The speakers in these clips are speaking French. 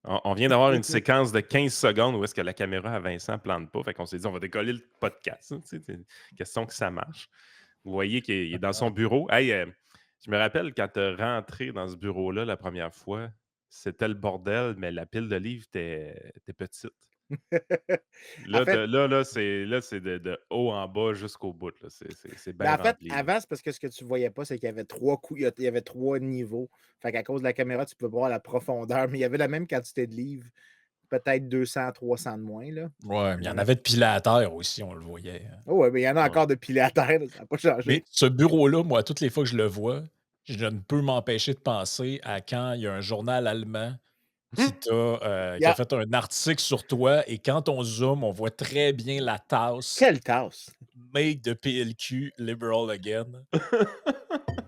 On vient d'avoir une séquence de 15 secondes où est-ce que la caméra à Vincent ne plante pas. Fait qu'on s'est dit, on va décoller le podcast. Hein, tu sais, c'est une question que ça marche. Vous voyez qu'il est dans son bureau. Hey, je me rappelle quand tu es rentré dans ce bureau-là la première fois, c'était le bordel, mais la pile de livres était petite. En Là, fait, c'est de haut en bas jusqu'au bout. Là. C'est ben, bien en fait, rempli. Là. avant, c'est parce que ce que tu voyais pas, c'est qu'il y avait 3 coups, il y avait 3 niveaux. Fait qu'à cause de la caméra, tu peux voir la profondeur, mais il y avait la même quantité de livres, peut-être 200, 300 de moins, là. Ouais, mais il y en avait de pilés à terre aussi, on le voyait. Oh ouais, mais il y en a Ouais. encore de pilés à terre, ça n'a pas changé. Mais ce bureau-là, moi, toutes les fois que je le vois, je ne peux m'empêcher de penser à quand il y a un journal allemand Il y qui a a fait un article sur toi et quand on zoome, on voit très bien la tasse quelle tasse! Make the PLQ Liberal Again,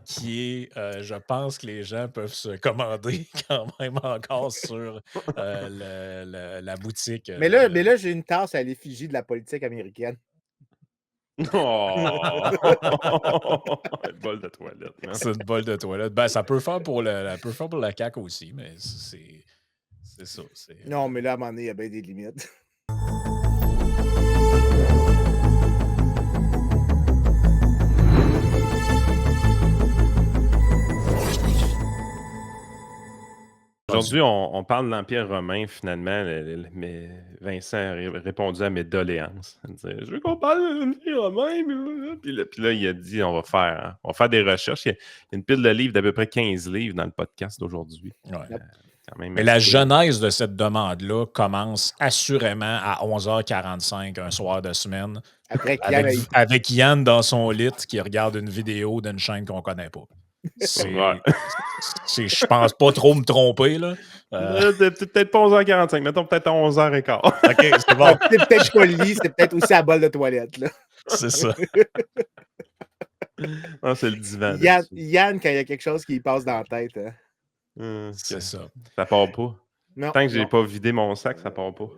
qui est, je pense que les gens peuvent se commander quand même encore sur la boutique. Mais là, j'ai une tasse à l'effigie de la politique américaine. Oh! Le bol de toilette, man. C'est une bolle de toilette. Ben, ça peut faire pour peut faire pour la CAQ aussi, mais c'est ça. Non, mais là, à un moment donné, il y a bien des limites. Rendu. Aujourd'hui, on parle de l'Empire romain, finalement, mais Vincent a répondu à mes doléances. Il disait, je veux qu'on parle de l'Empire romain. Puis là, il a dit, on va faire des recherches. Il y a une pile de livres d'à peu près 15 livres dans le podcast d'aujourd'hui. Ouais. Quand même Mais la assez. genèse de cette demande-là commence assurément à 11h45 un soir de semaine Après qu'il y avec Yann dans son lit qui regarde une vidéo d'une chaîne qu'on connaît pas. Ouais. Je pense pas trop me tromper, là. Peut-être pas 11h45, mettons peut-être à 11h15. OK, c'est bon. c'est peut-être pas le lit, c'est peut-être aussi la bolle de toilette, là. C'est ça. Non, c'est le divan. Yann, quand il y a quelque chose qui lui passe dans la tête, hein. C'est ça. Ça part pas. Non, Tant que j'ai non. pas vidé mon sac, ça part pas.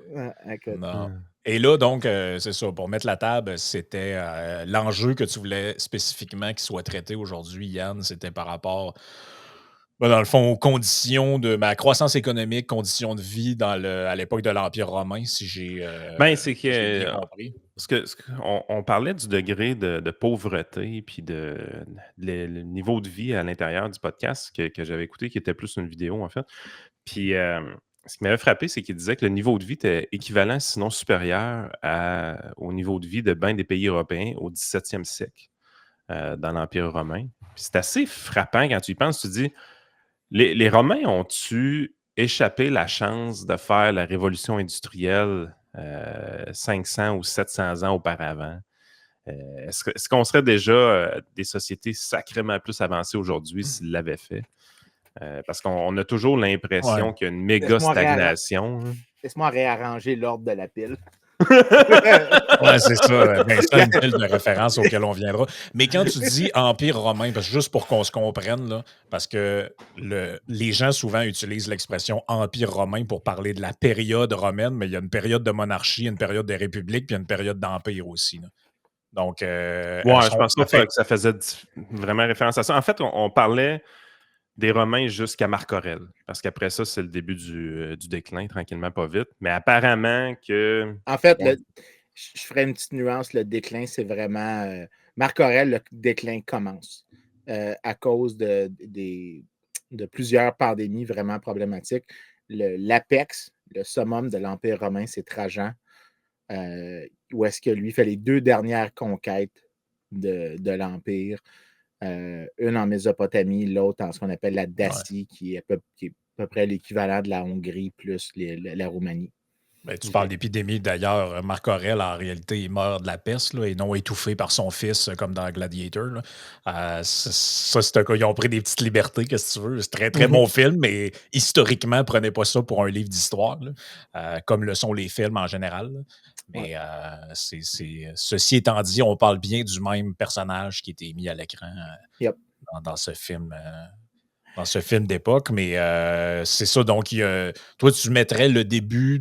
Écoute. Non. Et là, donc, c'est ça. Pour mettre la table, c'était l'enjeu que tu voulais spécifiquement qu'il soit traité aujourd'hui, Yann, c'était par rapport, dans le fond, aux conditions de ma croissance économique, conditions de vie à l'époque de l'Empire romain, si j'ai C'est si j'ai bien que compris. on parlait du degré de pauvreté puis le niveau de vie à l'intérieur du podcast que j'avais écouté, qui était plus une vidéo, en fait. Puis ce qui m'avait frappé, c'est qu'il disait que le niveau de vie était équivalent, sinon supérieur au niveau de vie de bien des pays européens au 17e siècle dans l'Empire romain. Puis c'est assez frappant quand tu y penses. Tu te dis, les Romains ont-tu échappé la chance de faire la révolution industrielle 500 ou 700 ans auparavant? Est-ce qu'on serait déjà des sociétés sacrément plus avancées aujourd'hui s'ils l'avaient fait? Parce qu'on a toujours Ouais. l'impression qu'il y a une méga Laisse-moi stagnation. Hein. Laisse-moi réarranger l'ordre de la pile. Ouais, c'est ça. Ben, c'est une pile de références auxquelles on viendra. Mais quand tu dis Empire romain, parce que juste pour qu'on se comprenne, là, parce que les gens souvent utilisent l'expression Empire romain pour parler de la période romaine, mais il y a une période de monarchie, une période de république, puis une période d'empire aussi. Là. Donc, Ouais, je pense pas que ça faisait vraiment référence à ça. En fait, on parlait des Romains jusqu'à Marc Aurèle, parce qu'après ça, c'est le début du déclin, tranquillement, pas vite. Mais apparemment que... En fait, je ferais une petite nuance. Le déclin, c'est vraiment. Marc Aurèle, le déclin commence à cause de plusieurs pandémies vraiment problématiques. L'apex, le summum de l'Empire romain, c'est Trajan, où est-ce que lui fait les 2 dernières conquêtes de l'Empire. Une en Mésopotamie, l'autre en ce qu'on appelle la Dacie, qui est à peu près l'équivalent de la Hongrie plus la Roumanie. Ben, tu parles d'épidémie. D'ailleurs, Marc Aurèle, en réalité, il meurt de la peste là, et non étouffé par son fils, comme dans Gladiator. Là. Ça, c'est un cas. Ils ont pris des petites libertés, qu'est-ce que tu veux. C'est très, très bon film, mais historiquement, prenez pas ça pour un livre d'histoire, là, comme le sont les films en général. Là. Mais ceci étant dit, on parle bien du même personnage qui était mis à l'écran Yep. dans ce film. Dans ce film d'époque, mais c'est ça. Donc, toi, tu mettrais le début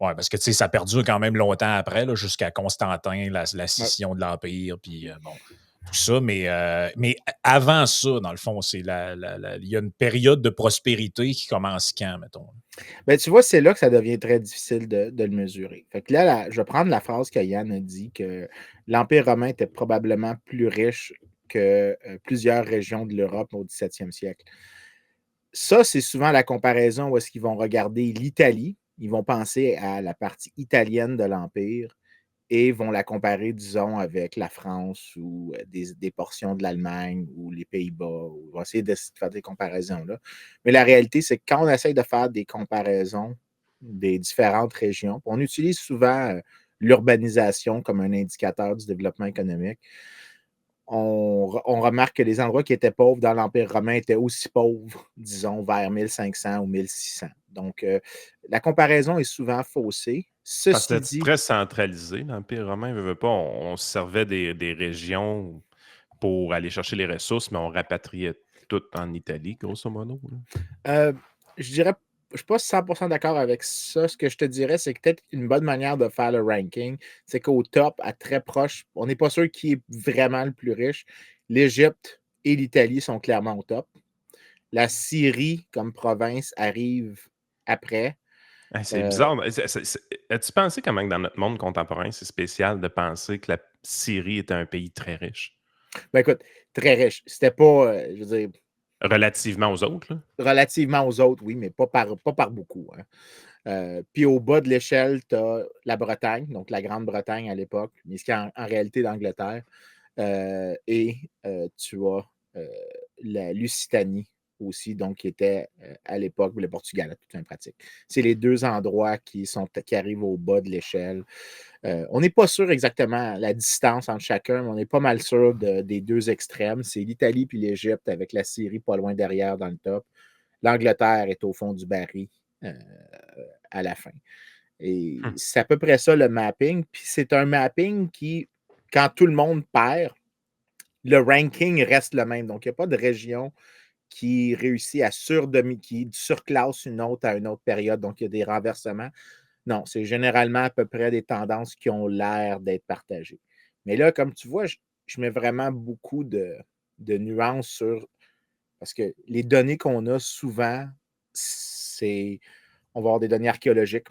Ouais, parce que tu sais, ça perdure quand même longtemps après, là, jusqu'à Constantin, la scission de l'Empire. Puis bon. tout ça, mais avant ça, dans le fond, il y a une période de prospérité qui commence quand, mettons? Ben, tu vois, c'est là que ça devient très difficile de le mesurer. Fait que là, je vais prendre la phrase que Yann a dit que l'Empire romain était probablement plus riche que plusieurs régions de l'Europe au 17e siècle. Ça, c'est souvent la comparaison où est-ce qu'ils vont regarder l'Italie. Ils vont penser à la partie italienne de l'Empire et vont la comparer, disons, avec la France ou des portions de l'Allemagne ou les Pays-Bas. On va essayer de faire des comparaisons-là. Mais la réalité, c'est que quand on essaye de faire des comparaisons des différentes régions, on utilise souvent l'urbanisation comme un indicateur du développement économique. On remarque que les endroits qui étaient pauvres dans l'Empire romain étaient aussi pauvres, disons, vers 1500 ou 1600. Donc, la comparaison est souvent faussée. Parce que Ceci c'était dit, très centralisé, l'Empire romain, veut pas, on se servait des régions pour aller chercher les ressources, mais on rapatriait tout en Italie, grosso modo. Euh, je dirais, je ne suis pas 100% d'accord avec ça. Ce que je te dirais, c'est que peut-être une bonne manière de faire le ranking, c'est qu'au top, à très proche, on n'est pas sûr qui est vraiment le plus riche. L'Égypte et l'Italie sont clairement au top. La Syrie, comme province, arrive après. C'est bizarre. As-tu pensé comment que dans notre monde contemporain, c'est spécial de penser que la Syrie était un pays très riche? Ben écoute, très riche. C'était pas, je veux dire, Relativement aux autres, là? relativement aux autres, oui, mais pas par beaucoup. Hein. Puis au bas de l'échelle, tu as la Bretagne, donc la Grande-Bretagne à l'époque, mais ce qui est en réalité l'Angleterre. Et tu as la Lusitanie aussi, donc qui était à l'époque le Portugal, à toute fin pratique. C'est les deux endroits qui arrivent au bas de l'échelle. On n'est pas sûr exactement la distance entre chacun, mais on est pas mal sûr des deux extrêmes. C'est l'Italie puis l'Égypte avec la Syrie pas loin derrière dans le top. L'Angleterre est au fond du baril euh, à la fin. Et Hum. c'est à peu près ça le mapping. Puis c'est un mapping qui, quand tout le monde perd, le ranking reste le même. Donc, il n'y a pas de région qui réussit à qui surclasse une autre à une autre période. Donc, il y a des renversements. Non, c'est généralement à peu près des tendances qui ont l'air d'être partagées. Mais là, comme tu vois, je mets vraiment beaucoup de nuances sur. Parce que les données qu'on a souvent, c'est. On va avoir des données archéologiques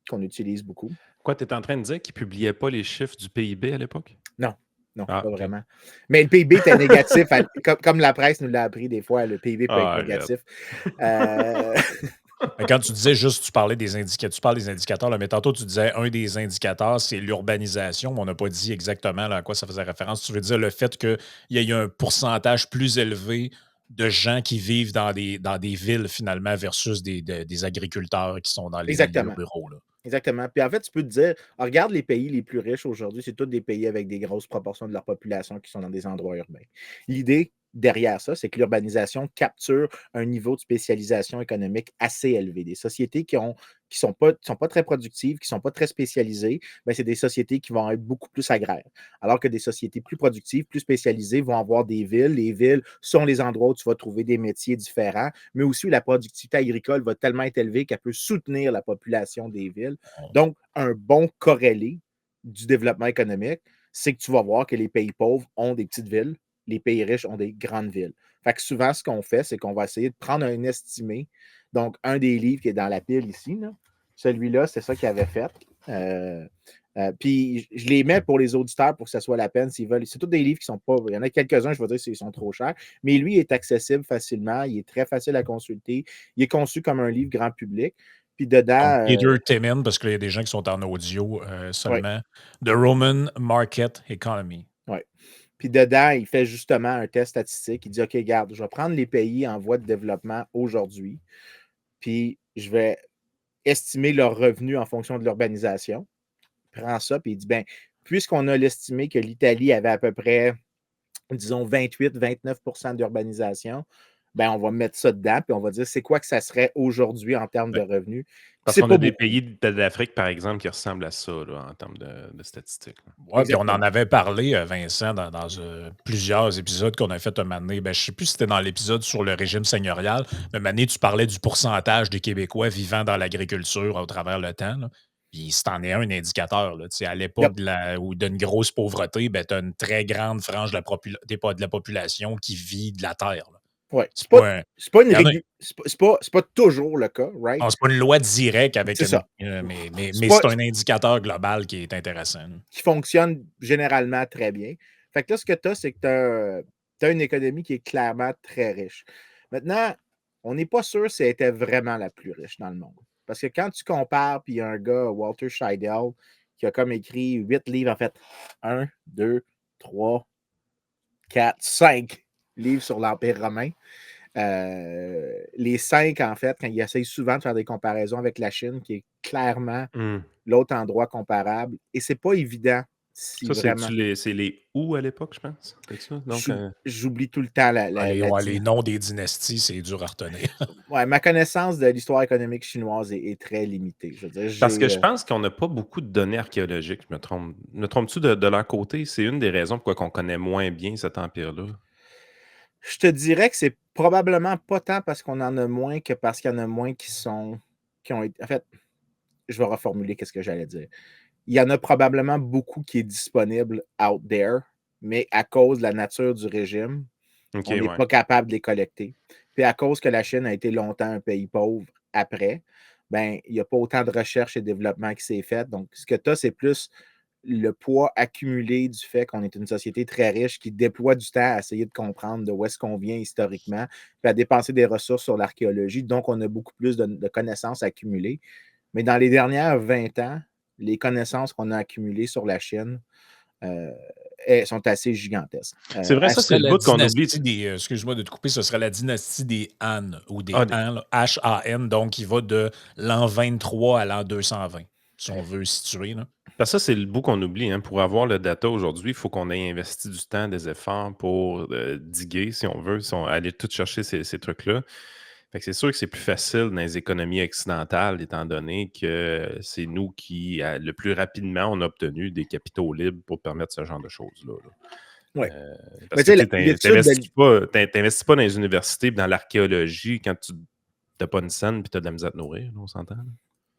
qu'on utilise beaucoup. Quoi, tu es en train de dire qu'ils ne publiaient pas les chiffres du PIB à l'époque? Non, non, Ah, pas OK. vraiment. Mais le PIB était négatif. Comme la presse nous l'a appris des fois, le PIB peut être Ah, arrête. négatif. Euh, Mais quand tu disais juste, tu parles des indicateurs, là, mais tantôt tu disais un des indicateurs, c'est l'urbanisation. On n'a pas dit exactement là, à quoi ça faisait référence. Tu veux dire le fait qu'il y ait un pourcentage plus élevé de gens qui vivent dans des villes finalement versus des agriculteurs qui sont dans les milieux Exactement. ruraux, là. Exactement. Puis en fait, tu peux te dire, regarde les pays les plus riches aujourd'hui, c'est tous des pays avec des grosses proportions de leur population qui sont dans des endroits urbains. L'idée derrière ça, c'est que l'urbanisation capture un niveau de spécialisation économique assez élevé. Des sociétés qui sont pas très productives, qui ne sont pas très spécialisées, ben, c'est des sociétés qui vont être beaucoup plus agraires. Alors que des sociétés plus productives, plus spécialisées vont avoir des villes. Les villes sont les endroits où tu vas trouver des métiers différents, mais aussi où la productivité agricole va tellement être élevée qu'elle peut soutenir la population des villes. Donc, un bon corrélé du développement économique, c'est que tu vas voir que les pays pauvres ont des petites villes, les pays riches ont des grandes villes. Fait que souvent, ce qu'on fait, c'est qu'on va essayer de prendre un estimé. Donc, un des livres qui est dans la pile ici, là, celui-là, c'est ça qu'il avait fait. Puis, je les mets pour les auditeurs pour que ça soit la peine s'ils veulent. C'est tous des livres qui sont pas. Il y en a quelques-uns, je vais dire, qu'ils sont trop chers. Mais lui, il est accessible facilement. Il est très facile à consulter. Il est conçu comme un livre grand public. Puis Donc, dedans, Peter Timmins, parce qu'il y a des gens qui sont en audio ouais, seulement. The Roman Market Economy. ouais. Puis dedans, il fait justement un test statistique. Il dit, OK, regarde, je vais prendre les pays en voie de développement aujourd'hui, puis je vais estimer leurs revenus en fonction de l'urbanisation. Il prend ça, puis il dit, ben, puisqu'on a l'estimé que l'Italie avait à peu près, disons, 28-29% d'urbanisation, ben, on va mettre ça dedans, puis on va dire, c'est quoi que ça serait aujourd'hui en termes de Ouais. revenus. Puis Parce c'est qu'on a pas des beaucoup. pays d'Afrique, par exemple, qui ressemblent à ça là, en termes de statistiques. Là. Oui, puis on en Exactement. avait parlé, Vincent, dans plusieurs épisodes qu'on a fait un moment donné. Ben, je ne sais plus si c'était dans l'épisode sur le régime seigneurial, mais un moment donné, tu parlais du pourcentage des Québécois vivant dans l'agriculture au travers le temps, là. Puis si t'en es un indicateur, là, à Yep. l'époque ou d'une grosse pauvreté, ben, tu as une très grande frange de la population qui vit de la terre. Ouais. C'est pas un. C'est pas une Il y en a- c'est pas toujours le cas, right? non, c'est pas une loi directe C'est ça. mais C'est pas c'est un indicateur global qui est intéressant. qui fonctionne généralement très bien. Fait que là, ce que tu as, c'est que tu as une économie qui est clairement très riche. Maintenant, on n'est pas sûr si elle était vraiment la plus riche dans le monde. Parce que quand tu compares, puis il y a un gars, Walter Scheidel, qui a comme écrit 8 livres, en fait, 1, 2, 3, 4, 5 livres sur l'Empire romain. Les 5, en fait, quand il essaye souvent de faire des comparaisons avec la Chine, qui est clairement l'autre endroit comparable. Et c'est pas évident si Ça, vraiment. c'est les Hu à l'époque, je pense. C'est ça? Donc, J'oublie tout le temps Les noms des dynasties, c'est dur à retenir. Ouais, ma connaissance de l'histoire économique chinoise est très limitée. Je veux dire, parce que je pense qu'on n'a pas beaucoup de données archéologiques, je me trompe. Me trompes-tu de leur côté? C'est une des raisons pourquoi on connaît moins bien cet empire-là. Je te dirais que c'est probablement pas tant parce qu'on en a moins que parce qu'il y en a moins qui ont été. En fait, je vais reformuler ce que j'allais dire. Il y en a probablement beaucoup qui est disponible out there, mais à cause de la nature du régime, OK, on n'est ouais. pas capable de les collecter. Puis à cause que la Chine a été longtemps un pays pauvre après, ben, il n'y a pas autant de recherche et développement qui s'est fait. Donc, ce que tu as, c'est plus le poids accumulé du fait qu'on est une société très riche qui déploie du temps à essayer de comprendre de où est-ce qu'on vient historiquement, puis à dépenser des ressources sur l'archéologie. Donc, on a beaucoup plus de connaissances accumulées. Mais dans les dernières 20 ans, les connaissances qu'on a accumulées sur la Chine sont assez gigantesques. C'est vrai, ça, c'est le bout qu'on oublie. Excuse-moi de te couper, ce serait la dynastie des Han ou des Ah, Han, là, H-A-N, donc qui va de l'an 23 à l'an 220, si on veut situer. Là. parce que ça, c'est le bout qu'on oublie. Hein. Pour avoir le data aujourd'hui, il faut qu'on ait investi du temps, des efforts pour diguer, si on veut, aller tout chercher ces trucs-là. Fait que c'est sûr que c'est plus facile dans les économies occidentales, étant donné que c'est nous qui, le plus rapidement, on a obtenu des capitaux libres pour permettre ce genre de choses-là. Oui. Parce que tu n'investis pas dans les universités et dans l'archéologie quand tu n'as pas une scène et tu as de la misère à te nourrir, on s'entend? Là?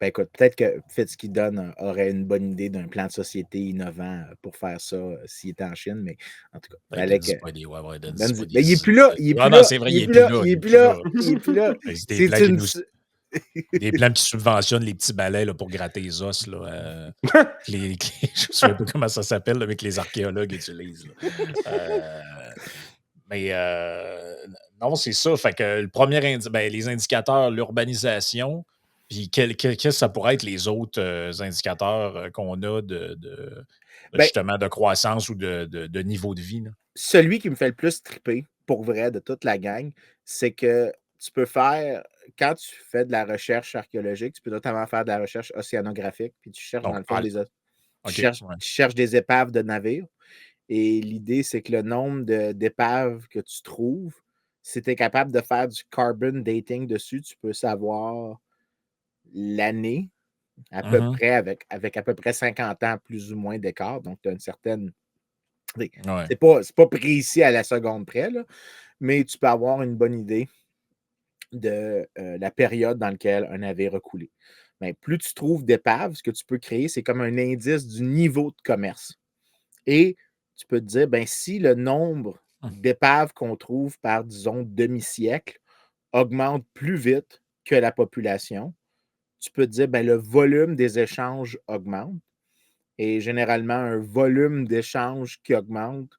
Ben écoute, peut-être que Fitzgibbon aurait une bonne idée d'un plan de société innovant pour faire ça s'il était en Chine, mais en tout cas, Alec. Mais il n'est plus là. Il est plus là. C'est vrai, Il est plus là. Il est plus là. Il est plus là. Des plans qui subventionnent les petits balais là, pour gratter les os. Là, je ne sais pas comment ça s'appelle, mais que les archéologues utilisent. Mais non, c'est ça. Fait que le premier les indicateurs, l'urbanisation, puis qu'est-ce que ça pourrait être les autres indicateurs qu'on a justement de croissance ou de niveau de vie? Là? Celui qui me fait le plus triper, pour vrai, de toute la gang, c'est que tu peux faire, quand tu fais de la recherche archéologique, tu peux notamment faire de la recherche océanographique, puis tu cherches dans le fond tu cherches des épaves de navires. Et l'idée, c'est que le nombre d'épaves que tu trouves, si tu es capable de faire du carbon dating dessus, tu peux savoir l'année à peu près avec à peu près 50 ans plus ou moins d'écart. Donc, tu as une certaine. C'est pas précis à la seconde près, là, mais tu peux avoir une bonne idée de la période dans laquelle un navire a coulé. Mais plus tu trouves d'épaves, ce que tu peux créer, c'est comme un indice du niveau de commerce. Et tu peux te dire, ben, si le nombre d'épaves qu'on trouve par, disons, demi-siècle augmente plus vite que la population, tu peux te dire, ben, le volume des échanges augmente. Et généralement, un volume d'échanges qui augmente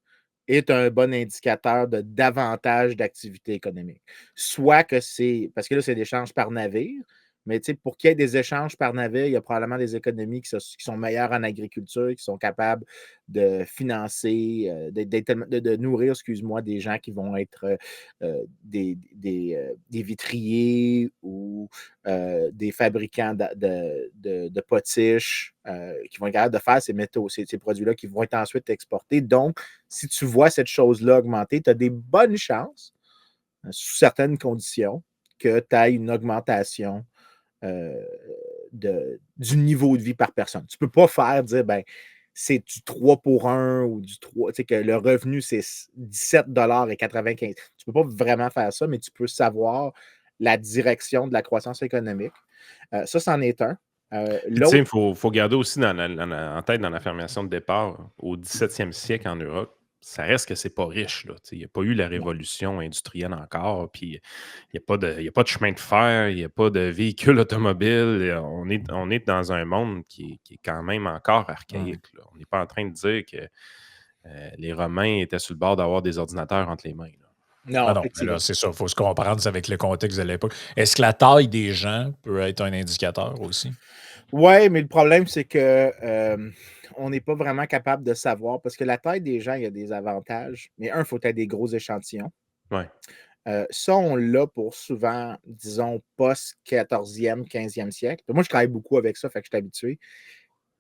est un bon indicateur de davantage d'activité économique. Soit que c'est, parce que là, c'est d'échanges par navire, mais pour qu'il y ait des échanges par navire, il y a probablement des économies qui sont meilleures en agriculture, qui sont capables de financer, de nourrir, excuse-moi, des gens qui vont être des vitriers ou des fabricants de potiches qui vont être capables de faire ces métaux, ces produits-là qui vont être ensuite exportés. Donc, si tu vois cette chose-là augmenter, tu as des bonnes chances, sous certaines conditions, que tu aies une augmentation du niveau de vie par personne. Tu ne peux pas dire, ben, c'est du 3 pour 1 ou du 3, tu sais, que le revenu, c'est 17,95 $. Tu ne peux pas vraiment faire ça, mais tu peux savoir la direction de la croissance économique. Ça, c'en est un. Puis, tu sais, il L'autre, faut garder aussi en tête dans l'affirmation de départ, au 17e siècle en Europe, ça reste que c'est pas riche. Là, tu sais. Il n'y a pas eu la non, révolution industrielle encore, puis il n'y a pas de chemin de fer, il n'y a pas de véhicule automobile. On est dans un monde qui est quand même encore archaïque. Là. On n'est pas en train de dire que les Romains étaient sur le bord d'avoir des ordinateurs entre les mains. Là. non, Ah non, mais là, effectivement. c'est ça. Il faut se comprendre c'est avec le contexte de l'époque. Est-ce que la taille des gens peut être un indicateur aussi? Ouais, mais le problème, c'est que on n'est pas vraiment capable de savoir parce que la taille des gens, il y a des avantages. Mais il faut être des gros échantillons. Ouais. Ça, on l'a pour souvent, disons, post-14e, 15e siècle. Moi, je travaille beaucoup avec ça, fait que je suis habitué.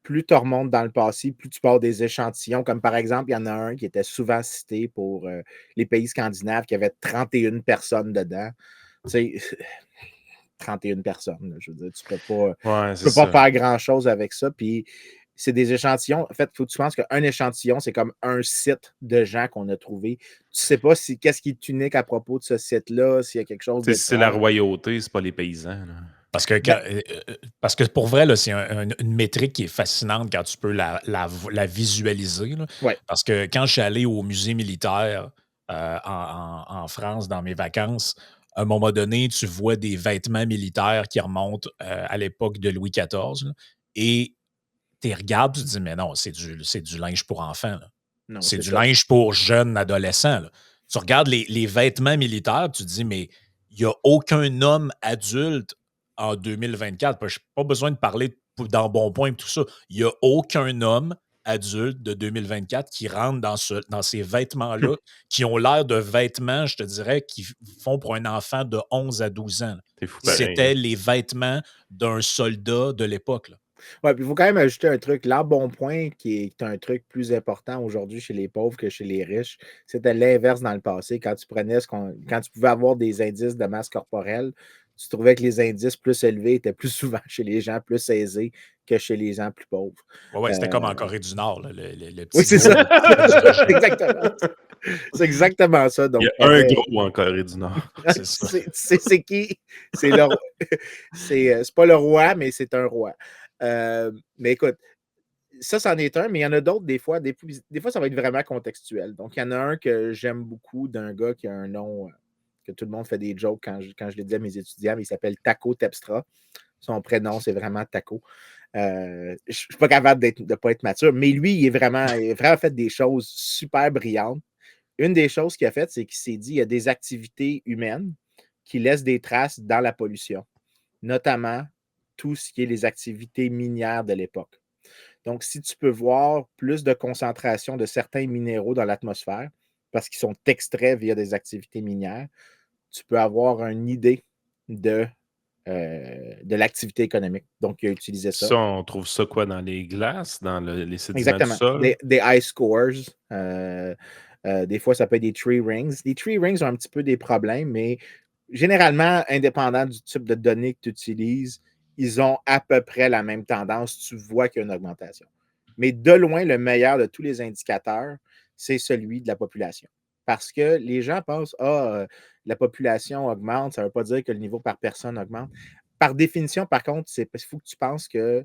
Plus tu remontes dans le passé, plus tu pars des échantillons. Comme par exemple, il y en a un qui était souvent cité pour les pays scandinaves, qui avait 31 personnes dedans. Tu sais, 31 personnes, là, je veux dire, Ouais, tu c'est peux pas ça. faire grand-chose avec ça. Puis c'est des échantillons. En fait, il faut que tu penses qu'un échantillon, c'est comme un site de gens qu'on a trouvé. Tu sais pas qu'est-ce qui est unique à propos de ce site-là, s'il y a quelque chose Tu sais, si c'est la d'étrange. royauté, c'est pas les paysans. Là. Ben, Parce que pour vrai, là, c'est une métrique qui est fascinante quand tu peux la visualiser. Là. ouais. Parce que quand je suis allé au musée militaire en France dans mes vacances, à un moment donné, tu vois des vêtements militaires qui remontent à l'époque de Louis XIV. Là, et tu les regardes, tu te dis, mais non, c'est du linge pour enfants. Là. Non, C'est c'est du ça. linge pour jeunes adolescents. Là. Tu regardes les vêtements militaires, tu te dis, mais il n'y a aucun homme adulte en 2024. Je n'ai pas besoin de parler dans Bon Point et tout ça. Il n'y a aucun homme adulte de 2024 qui rentre dans ces vêtements-là, qui ont l'air de vêtements, je te dirais, qui font pour un enfant de 11 à 12 ans. Là. C'est fou pareil. C'était les vêtements d'un soldat de l'époque. Là. Ouais, puis il faut quand même ajouter un truc. L'embonpoint, qui est un truc plus important aujourd'hui chez les pauvres que chez les riches, c'était l'inverse dans le passé. Quand tu prenais quand tu pouvais avoir des indices de masse corporelle, tu trouvais que les indices plus élevés étaient plus souvent chez les gens plus aisés que chez les gens plus pauvres. Ouais, ouais, c'était comme en Euh, Corée du Nord, là, le oui, petit c'est gars ça. là, qui fait du régime. Exactement. C'est exactement ça. Il y Donc, a un gros en Corée du Nord. C'est ça. c'est qui? C'est le roi. C'est pas le roi, mais c'est un roi. Mais écoute, ça, c'en est un, mais il y en a d'autres des fois. Des fois, ça va être vraiment contextuel. Donc, il y en a un que j'aime beaucoup d'un gars qui a un nom que tout le monde fait des jokes quand je le dis à mes étudiants, mais il s'appelle Taco Tepstra. Son prénom, c'est vraiment Taco. Je ne suis pas capable de ne pas être mature, mais lui, il a vraiment fait des choses super brillantes. Une des choses qu'il a faites, c'est qu'il s'est dit qu'il y a des activités humaines qui laissent des traces dans la pollution, notamment tout ce qui est les activités minières de l'époque. Donc, si tu peux voir plus de concentration de certains minéraux dans l'atmosphère, parce qu'ils sont extraits via des activités minières, tu peux avoir une idée de, de l'activité économique. Donc, il a utilisé ça. Ça, on trouve ça quoi dans les glaces, dans les sédiments du Exactement. sol? Des ice cores. Des fois, ça peut être des tree rings. Les tree rings ont un petit peu des problèmes, mais généralement, indépendant du type de données que tu utilises, ils ont à peu près la même tendance. Tu vois qu'il y a une augmentation. Mais de loin, le meilleur de tous les indicateurs, c'est celui de la population. Parce que les gens pensent, la population augmente, ça ne veut pas dire que le niveau par personne augmente. Par définition, par contre, il faut que tu penses que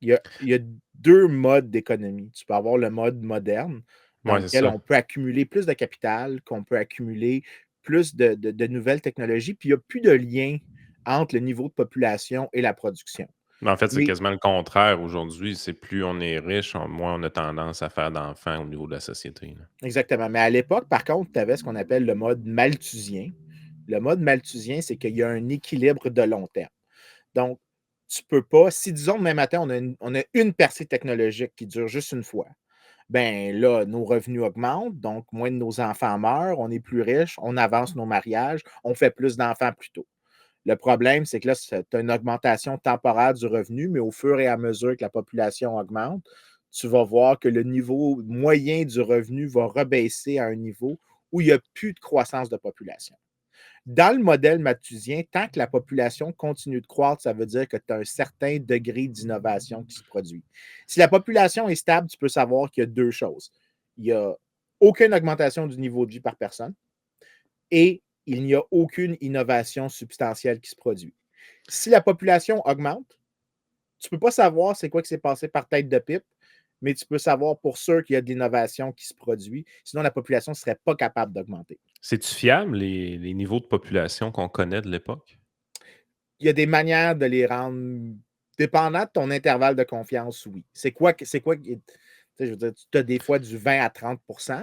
il y a deux modes d'économie. Tu peux avoir le mode moderne, dans Ouais, c'est lequel ça. on peut accumuler plus de capital, qu'on peut accumuler plus de nouvelles technologies, puis il n'y a plus de lien entre le niveau de population et la production. Mais en fait, c'est Mais quasiment le contraire aujourd'hui. C'est plus on est riche, moins on a tendance à faire d'enfants au niveau de la société. Là. exactement. Mais à l'époque, par contre, tu avais ce qu'on appelle le mode malthusien. Le mode malthusien, c'est qu'il y a un équilibre de long terme. Donc, tu peux pas, si disons demain matin, on a une percée technologique qui dure juste une fois, ben là, nos revenus augmentent, donc moins de nos enfants meurent, on est plus riche, on avance nos mariages, on fait plus d'enfants plus tôt. Le problème, c'est que là, tu as une augmentation temporaire du revenu, mais au fur et à mesure que la population augmente, tu vas voir que le niveau moyen du revenu va rebaisser à un niveau où il n'y a plus de croissance de population. Dans le modèle malthusien, tant que la population continue de croître, ça veut dire que tu as un certain degré d'innovation qui se produit. Si la population est stable, tu peux savoir qu'il y a deux choses. Il n'y a aucune augmentation du niveau de vie par personne et il n'y a aucune innovation substantielle qui se produit. Si la population augmente, tu peux pas savoir c'est quoi qui s'est passé par tête de pipe, mais tu peux savoir pour sûr qu'il y a de l'innovation qui se produit. Sinon, la population ne serait pas capable d'augmenter. C'est-tu fiable, les niveaux de population qu'on connaît de l'époque? Il y a des manières de les rendre dépendant de ton intervalle de confiance, oui. C'est quoi qui tu sais, je veux dire, tu as des fois du 20 à 30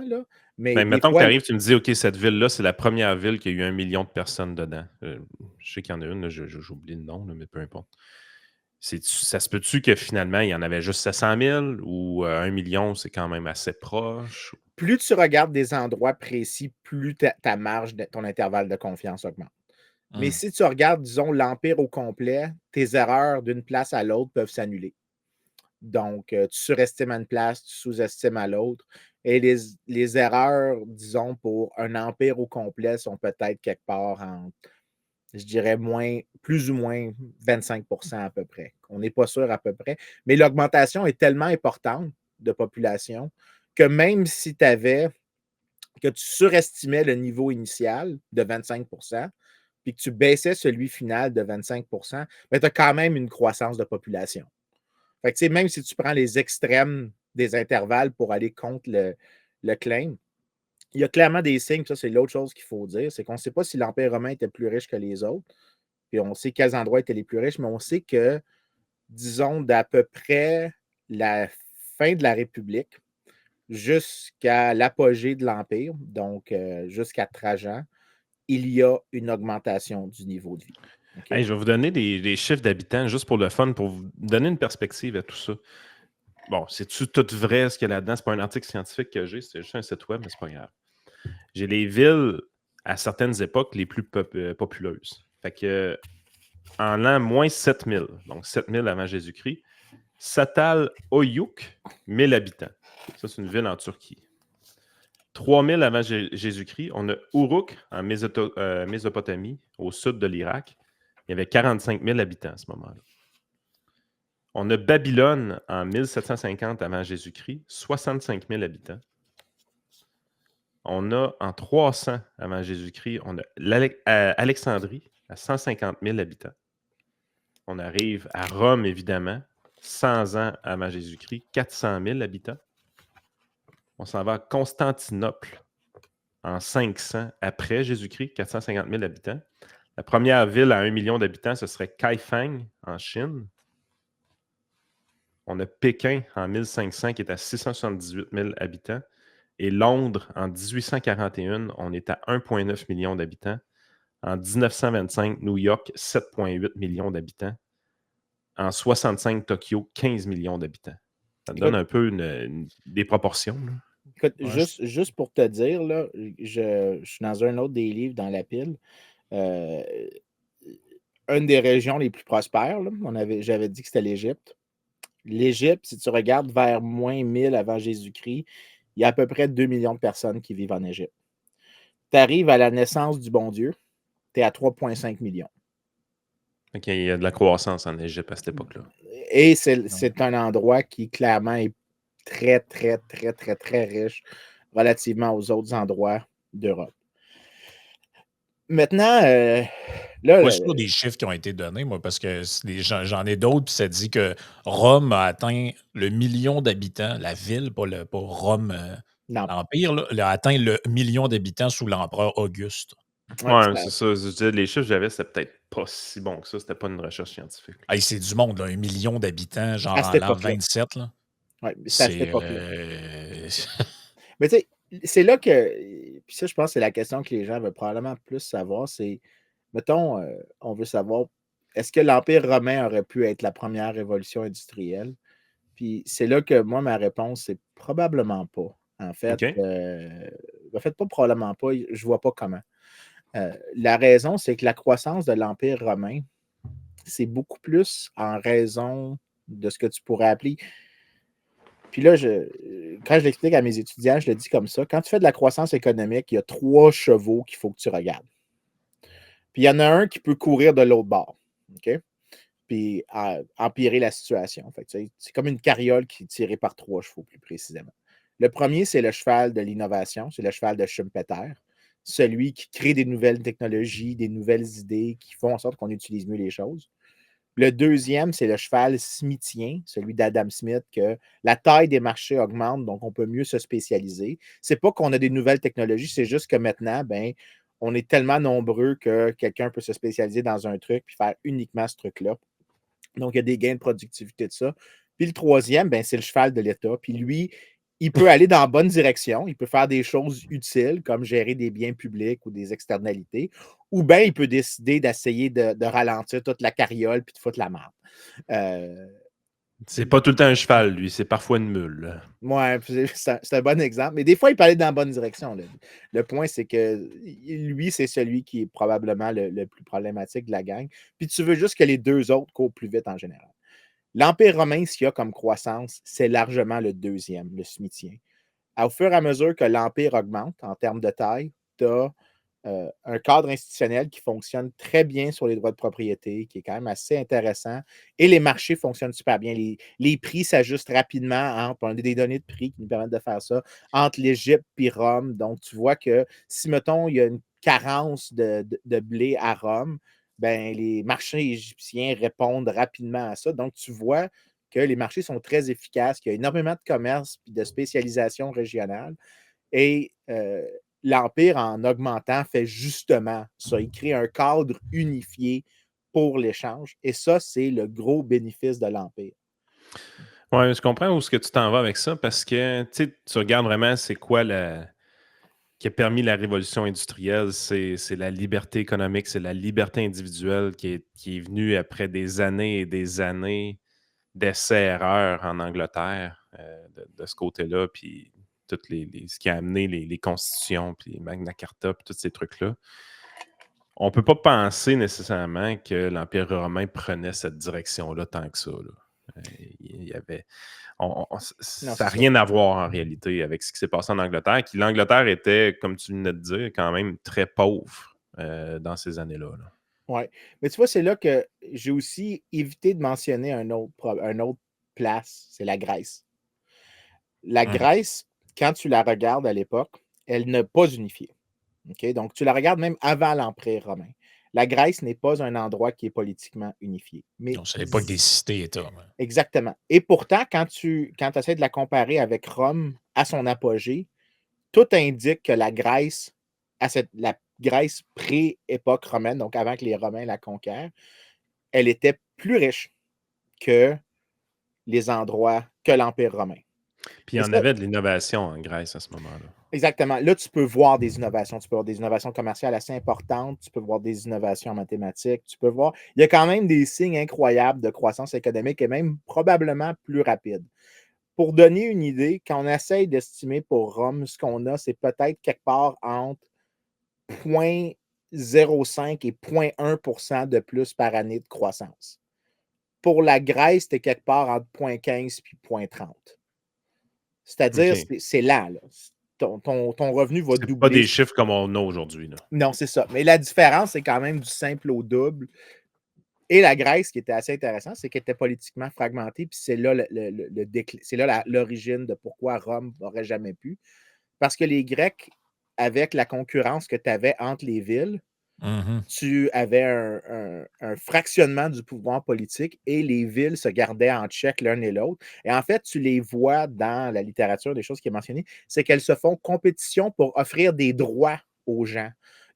là, mais Ben, des mettons que tu fois, arrives, tu me dis, OK, cette ville-là, c'est la première ville qui a eu 1 million de personnes dedans. Je sais qu'il y en a une, là, j'oublie le nom, là, mais peu importe. Ça se peut-tu que finalement, il y en avait juste 700 000 ou 1 million, c'est quand même assez proche? plus tu regardes des endroits précis, plus ta marge, ton intervalle de confiance augmente. Mais si tu regardes, disons, l'Empire au complet, tes erreurs d'une place à l'autre peuvent s'annuler. Donc, tu surestimes à une place, tu sous-estimes à l'autre. Et les erreurs, disons, pour un empire au complet sont peut-être quelque part en, je dirais, plus ou moins 25 à peu près. On n'est pas sûr à peu près. Mais l'augmentation est tellement importante de population que même si que tu surestimais le niveau initial de 25 puis que tu baissais celui final de 25 mais tu as quand même une croissance de population. Fait que, même si tu prends les extrêmes des intervalles pour aller contre le claim, il y a clairement des signes, ça c'est l'autre chose qu'il faut dire, c'est qu'on ne sait pas si l'Empire romain était plus riche que les autres, puis on sait quels endroits étaient les plus riches, mais on sait que, disons, d'à peu près la fin de la République jusqu'à l'apogée de l'Empire, donc jusqu'à Trajan, il y a une augmentation du niveau de vie. OK? Hey, je vais vous donner des chiffres d'habitants juste pour le fun, pour vous donner une perspective à tout ça. Bon, c'est-tu tout vrai ce qu'il y a là-dedans? C'est pas un article scientifique que j'ai, c'est juste un site web, mais c'est pas grave. J'ai les villes à certaines époques les plus populeuses. Fait que en l'an moins 7000, donc 7000 avant Jésus-Christ, Satal Oyuk, 1000 habitants. Ça, c'est une ville en Turquie. 3000 avant Jésus-Christ, on a Uruk en Mésopotamie, au sud de l'Irak. Il y avait 45 000 habitants à ce moment-là. On a Babylone en 1750 avant Jésus-Christ, 65 000 habitants. On a en 300 avant Jésus-Christ, on a Alexandrie à 150 000 habitants. On arrive à Rome, évidemment, 100 ans avant Jésus-Christ, 400 000 habitants. On s'en va à Constantinople en 500 après Jésus-Christ, 450 000 habitants. La première ville à 1 million d'habitants, ce serait Kaifeng en Chine. On a Pékin en 1500 qui est à 678 000 habitants. Et Londres, en 1841, on est à 1,9 million d'habitants. En 1925, New York, 7,8 millions d'habitants. En 65, Tokyo, 15 millions d'habitants. Ça te donne un peu des proportions. Là. Écoute, juste pour te dire, là, je suis dans un autre des livres dans la pile. Une des régions les plus prospères, là, j'avais dit que c'était l'Égypte. L'Égypte, si tu regardes vers moins 1000 avant Jésus-Christ, il y a à peu près 2 millions de personnes qui vivent en Égypte. Tu arrives à la naissance du bon Dieu, tu es à 3,5 millions. OK, il y a de la croissance en Égypte à cette époque-là. Et c'est un endroit qui, clairement, est très, très, très, très, très riche relativement aux autres endroits d'Europe. Maintenant, là. Moi, je trouve des chiffres qui ont été donnés, moi, parce que j'en ai d'autres, puis ça dit que Rome a atteint le million d'habitants, la ville, pas Rome, l'Empire, là, a atteint le million d'habitants sous l'empereur Auguste. Ouais, c'est ça. Je disais, les chiffres que j'avais, c'était peut-être pas si bon que ça. C'était pas une recherche scientifique. Hey, c'est du monde, là, 1 million d'habitants, genre en l'an 27. Là. Oui, c'est à cette époque-là. Euh... Mais tu sais, c'est là que. Puis ça, je pense que c'est la question que les gens veulent probablement plus savoir. C'est, mettons, on veut savoir, est-ce que l'Empire romain aurait pu être la première révolution industrielle? Puis c'est là que moi, ma réponse, c'est probablement pas. En fait, pas probablement pas. Je vois pas comment. La raison, c'est que la croissance de l'Empire romain, c'est beaucoup plus en raison de ce que tu pourrais appeler. Puis là, quand je l'explique à mes étudiants, je le dis comme ça. Quand tu fais de la croissance économique, il y a 3 chevaux qu'il faut que tu regardes. Puis il y en a un qui peut courir de l'autre bord. OK? Puis empirer la situation. Fait que, c'est comme une carriole qui est tirée par 3 chevaux, plus précisément. Le premier, c'est le cheval de l'innovation. C'est le cheval de Schumpeter. Celui qui crée des nouvelles technologies, des nouvelles idées qui font en sorte qu'on utilise mieux les choses. Le deuxième, c'est le cheval smithien, celui d'Adam Smith, que la taille des marchés augmente, donc on peut mieux se spécialiser. C'est pas qu'on a des nouvelles technologies, c'est juste que maintenant, ben, on est tellement nombreux que quelqu'un peut se spécialiser dans un truc puis faire uniquement ce truc-là. Donc, il y a des gains de productivité de ça. Puis le troisième, ben, c'est le cheval de l'État. Puis lui, il peut aller dans la bonne direction. Il peut faire des choses utiles, comme gérer des biens publics ou des externalités. Ou bien, il peut décider d'essayer de ralentir toute la carriole puis de foutre la merde. C'est pas tout le temps un cheval, lui, c'est parfois une mule. Ouais, c'est un bon exemple. Mais des fois, il peut aller dans la bonne direction. Le point, c'est que lui, c'est celui qui est probablement le plus problématique de la gang. Puis tu veux juste que les deux autres courent plus vite en général. L'Empire romain, ce qu'il y a comme croissance, c'est largement le deuxième, le smithien. Au fur et à mesure que l'Empire augmente en termes de taille, tu as un cadre institutionnel qui fonctionne très bien sur les droits de propriété, qui est quand même assez intéressant. Et les marchés fonctionnent super bien. Les prix s'ajustent rapidement. On a des données de prix qui nous permettent de faire ça entre l'Égypte et Rome. Donc, tu vois que si, mettons, il y a une carence de blé à Rome, ben, les marchés égyptiens répondent rapidement à ça. Donc, tu vois que les marchés sont très efficaces, qu'il y a énormément de commerce et de spécialisation régionale. Et l'Empire, en augmentant, fait justement ça. Il crée un cadre unifié pour l'échange. Et ça, c'est le gros bénéfice de l'Empire. Oui, je comprends où est-ce que tu t'en vas avec ça parce que tu regardes vraiment c'est quoi qui a permis la révolution industrielle, c'est la liberté économique, c'est la liberté individuelle qui est venue après des années et des années d'essais-erreurs en Angleterre de ce côté-là, puis ce qui a amené les constitutions, puis Magna Carta, puis tous ces trucs-là. On ne peut pas penser nécessairement que l'Empire romain prenait cette direction-là tant que ça. Là. Il y avait, ça n'a rien à voir en réalité avec ce qui s'est passé en Angleterre, qui l'Angleterre était, comme tu venais de dire, quand même très pauvre dans ces années-là. Là. Oui. Mais tu vois, c'est là que j'ai aussi évité de mentionner un autre place, c'est la Grèce. La Grèce, quand tu la regardes à l'époque, elle n'est pas unifiée. Okay? Donc, tu la regardes même avant l'Empire romain. La Grèce n'est pas un endroit qui est politiquement unifié. Mais non, c'est l'époque des cités-États. Exactement. Et pourtant, quand tu essaies de la comparer avec Rome à son apogée, tout indique que la Grèce, la Grèce pré-époque romaine, donc avant que les Romains la conquièrent, elle était plus riche que les endroits, que l'Empire romain. Puis il y en avait de l'innovation en Grèce à ce moment-là. Exactement. Là, tu peux voir des innovations. Tu peux voir des innovations commerciales assez importantes. Tu peux voir des innovations en mathématiques. Tu peux voir. Il y a quand même des signes incroyables de croissance économique et même probablement plus rapide. Pour donner une idée, quand on essaye d'estimer pour Rome, ce qu'on a, c'est peut-être quelque part entre 0,05 et 0,1 de plus par année de croissance. Pour la Grèce, c'était quelque part entre 0,15 et 0,30. C'est-à-dire, c'est lent. Là. Ton revenu va doubler. Pas des chiffres comme on a aujourd'hui. Non, c'est ça. Mais la différence, c'est quand même du simple au double. Et la Grèce, qui était assez intéressant, c'est qu'elle était politiquement fragmentée, puis c'est là c'est là l'origine de pourquoi Rome n'aurait jamais pu. Parce que les Grecs, avec la concurrence que tu avais entre les villes, tu avais un fractionnement du pouvoir politique et les villes se gardaient en check l'un et l'autre. Et en fait, tu les vois dans la littérature, des choses qui est mentionnées, c'est qu'elles se font compétition pour offrir des droits aux gens.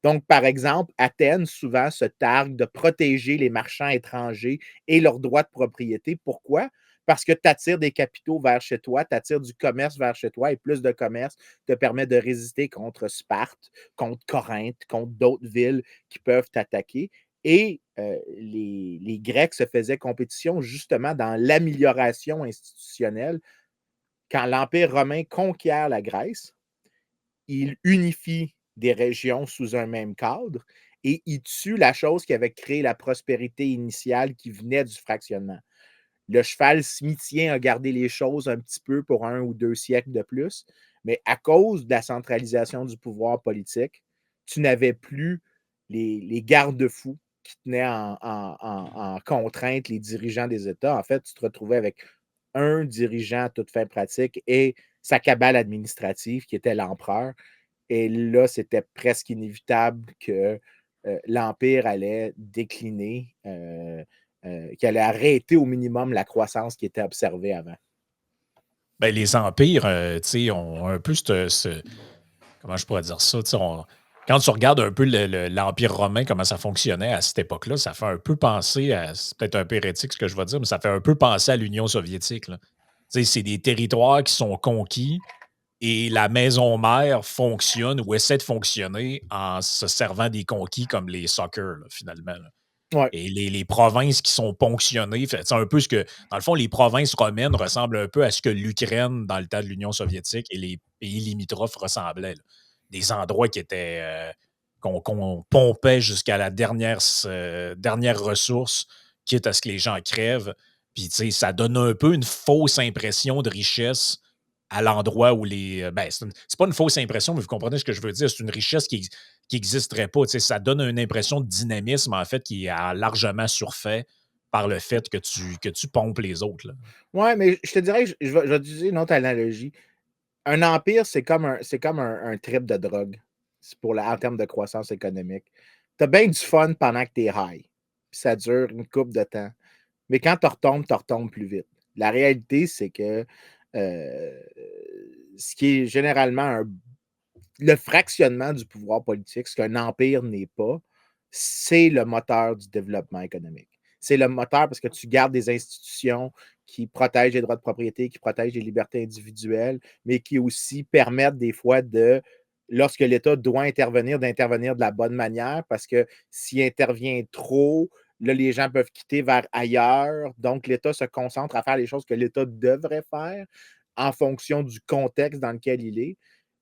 Donc, par exemple, Athènes souvent se targue de protéger les marchands étrangers et leurs droits de propriété. Pourquoi? Parce que tu attires des capitaux vers chez toi, tu attires du commerce vers chez toi et plus de commerce te permet de résister contre Sparte, contre Corinthe, contre d'autres villes qui peuvent t'attaquer. Et les Grecs se faisaient compétition justement dans l'amélioration institutionnelle. Quand l'Empire romain conquiert la Grèce, il unifie des régions sous un même cadre et il tue la chose qui avait créé la prospérité initiale qui venait du fractionnement. Le cheval smithien a gardé les choses un petit peu pour 1 ou 2 siècles de plus, mais à cause de la centralisation du pouvoir politique, tu n'avais plus les garde-fous qui tenaient en contrainte les dirigeants des États. En fait, tu te retrouvais avec un dirigeant à toute fin pratique et sa cabale administrative qui était l'empereur. Et là, c'était presque inévitable que l'Empire allait décliner qui allait arrêter au minimum la croissance qui était observée avant. Ben, les empires, ont un peu comment je pourrais dire ça? Quand tu regardes un peu l'Empire romain, comment ça fonctionnait à cette époque-là, ça fait un peu penser à. C'est peut-être un peu hérétique ce que je vais dire, mais ça fait un peu penser à l'Union soviétique, là. C'est des territoires qui sont conquis et la maison mère fonctionne ou essaie de fonctionner en se servant des conquis comme les soccer, là, finalement, là. Ouais. Et les provinces qui sont ponctionnées, c'est un peu ce que, dans le fond, les provinces romaines ressemblent un peu à ce que l'Ukraine, dans le temps de l'Union soviétique, et les pays limitrophes ressemblaient, là. Des endroits qui étaient qu'on pompait jusqu'à la dernière ressource, quitte à ce que les gens crèvent. Puis, ça donne un peu une fausse impression de richesse à l'endroit où les. Ben, c'est pas une fausse impression, mais vous comprenez ce que je veux dire. C'est une richesse qui n'existerait pas. Ça donne une impression de dynamisme, en fait, qui est largement surfait par le fait que tu pompes les autres, là. Ouais, mais je te dirais que je vais utiliser une autre analogie. Un empire, c'est comme un trip de drogue en termes de croissance économique. Tu as bien du fun pendant que tu es high. Puis ça dure une couple de temps. Mais quand tu retombes plus vite. La réalité, c'est que ce qui est généralement le fractionnement du pouvoir politique, ce qu'un empire n'est pas, c'est le moteur du développement économique. C'est le moteur parce que tu gardes des institutions qui protègent les droits de propriété, qui protègent les libertés individuelles, mais qui aussi permettent des fois lorsque l'État doit intervenir, d'intervenir de la bonne manière, parce que s'il intervient trop, là, les gens peuvent quitter vers ailleurs. Donc, l'État se concentre à faire les choses que l'État devrait faire en fonction du contexte dans lequel il est.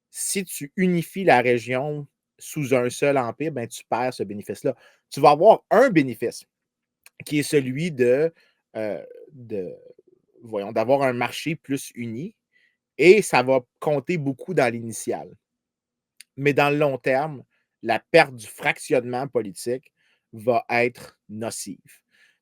Si tu unifies la région sous un seul empire, ben, tu perds ce bénéfice-là. Tu vas avoir un bénéfice qui est celui d'avoir un marché plus uni et ça va compter beaucoup dans l'initial. Mais dans le long terme, la perte du fractionnement politique va être nocive.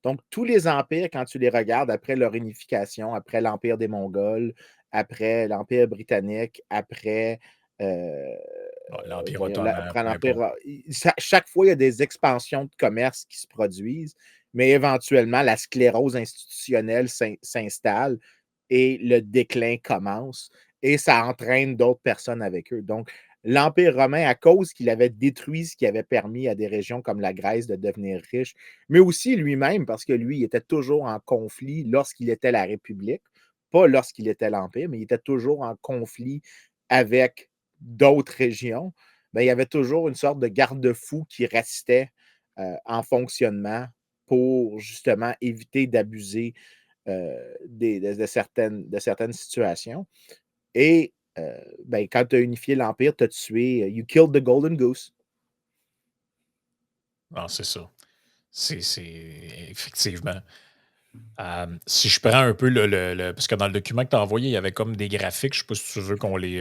Donc, tous les empires, quand tu les regardes après leur unification, après l'Empire des Mongols, après l'Empire britannique, après L'Empire ottoman, après peu importe. l'Empire. Chaque fois, il y a des expansions de commerce qui se produisent, mais éventuellement, la sclérose institutionnelle s'installe et le déclin commence et ça entraîne d'autres personnes avec eux. Donc, l'Empire romain, à cause qu'il avait détruit ce qui avait permis à des régions comme la Grèce de devenir riche, mais aussi lui-même, parce que lui, il était toujours en conflit lorsqu'il était la République, pas lorsqu'il était l'Empire, mais il était toujours en conflit avec d'autres régions. Ben, il y avait toujours une sorte de garde-fou qui restait en fonctionnement pour justement éviter d'abuser de certaines situations. Et ben, quand tu as unifié l'Empire, tu as tué, you killed the golden goose. Non, c'est ça. C'est effectivement. Si je prends un peu parce que dans le document que tu as envoyé, il y avait comme des graphiques. Je ne sais pas si tu veux qu'on Oui,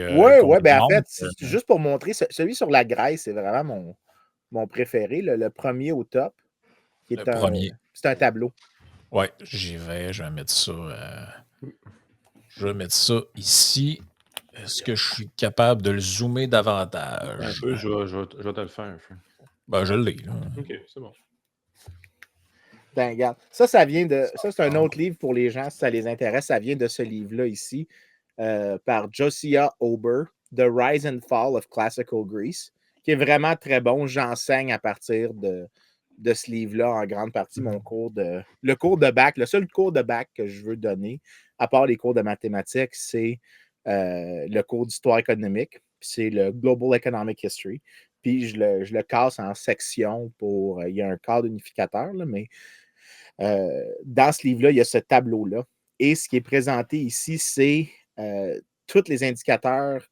ben en montre. fait, juste pour montrer, celui sur la Grèce, c'est vraiment mon préféré, le premier au top, qui Le est premier. c'est un tableau. Ouais, j'y vais. Je vais mettre ça. Je vais mettre ça ici. Est-ce que je suis capable de le zoomer davantage? Un peu, je vais te le faire. Ben, je l'ai, là. OK, c'est bon. Ben, regarde, ça vient de. Ça, c'est un autre livre pour les gens, si ça les intéresse. Ça vient de ce livre-là ici, par Josiah Ober, The Rise and Fall of Classical Greece, qui est vraiment très bon. J'enseigne à partir de ce livre-là en grande partie le cours de bac. Le seul cours de bac que je veux donner, à part les cours de mathématiques, c'est le cours d'histoire économique, c'est le Global Economic History. Puis je le casse en sections pour. Il y a un cadre unificateur, là, mais dans ce livre-là, il y a ce tableau-là. Et ce qui est présenté ici, c'est tous les indicateurs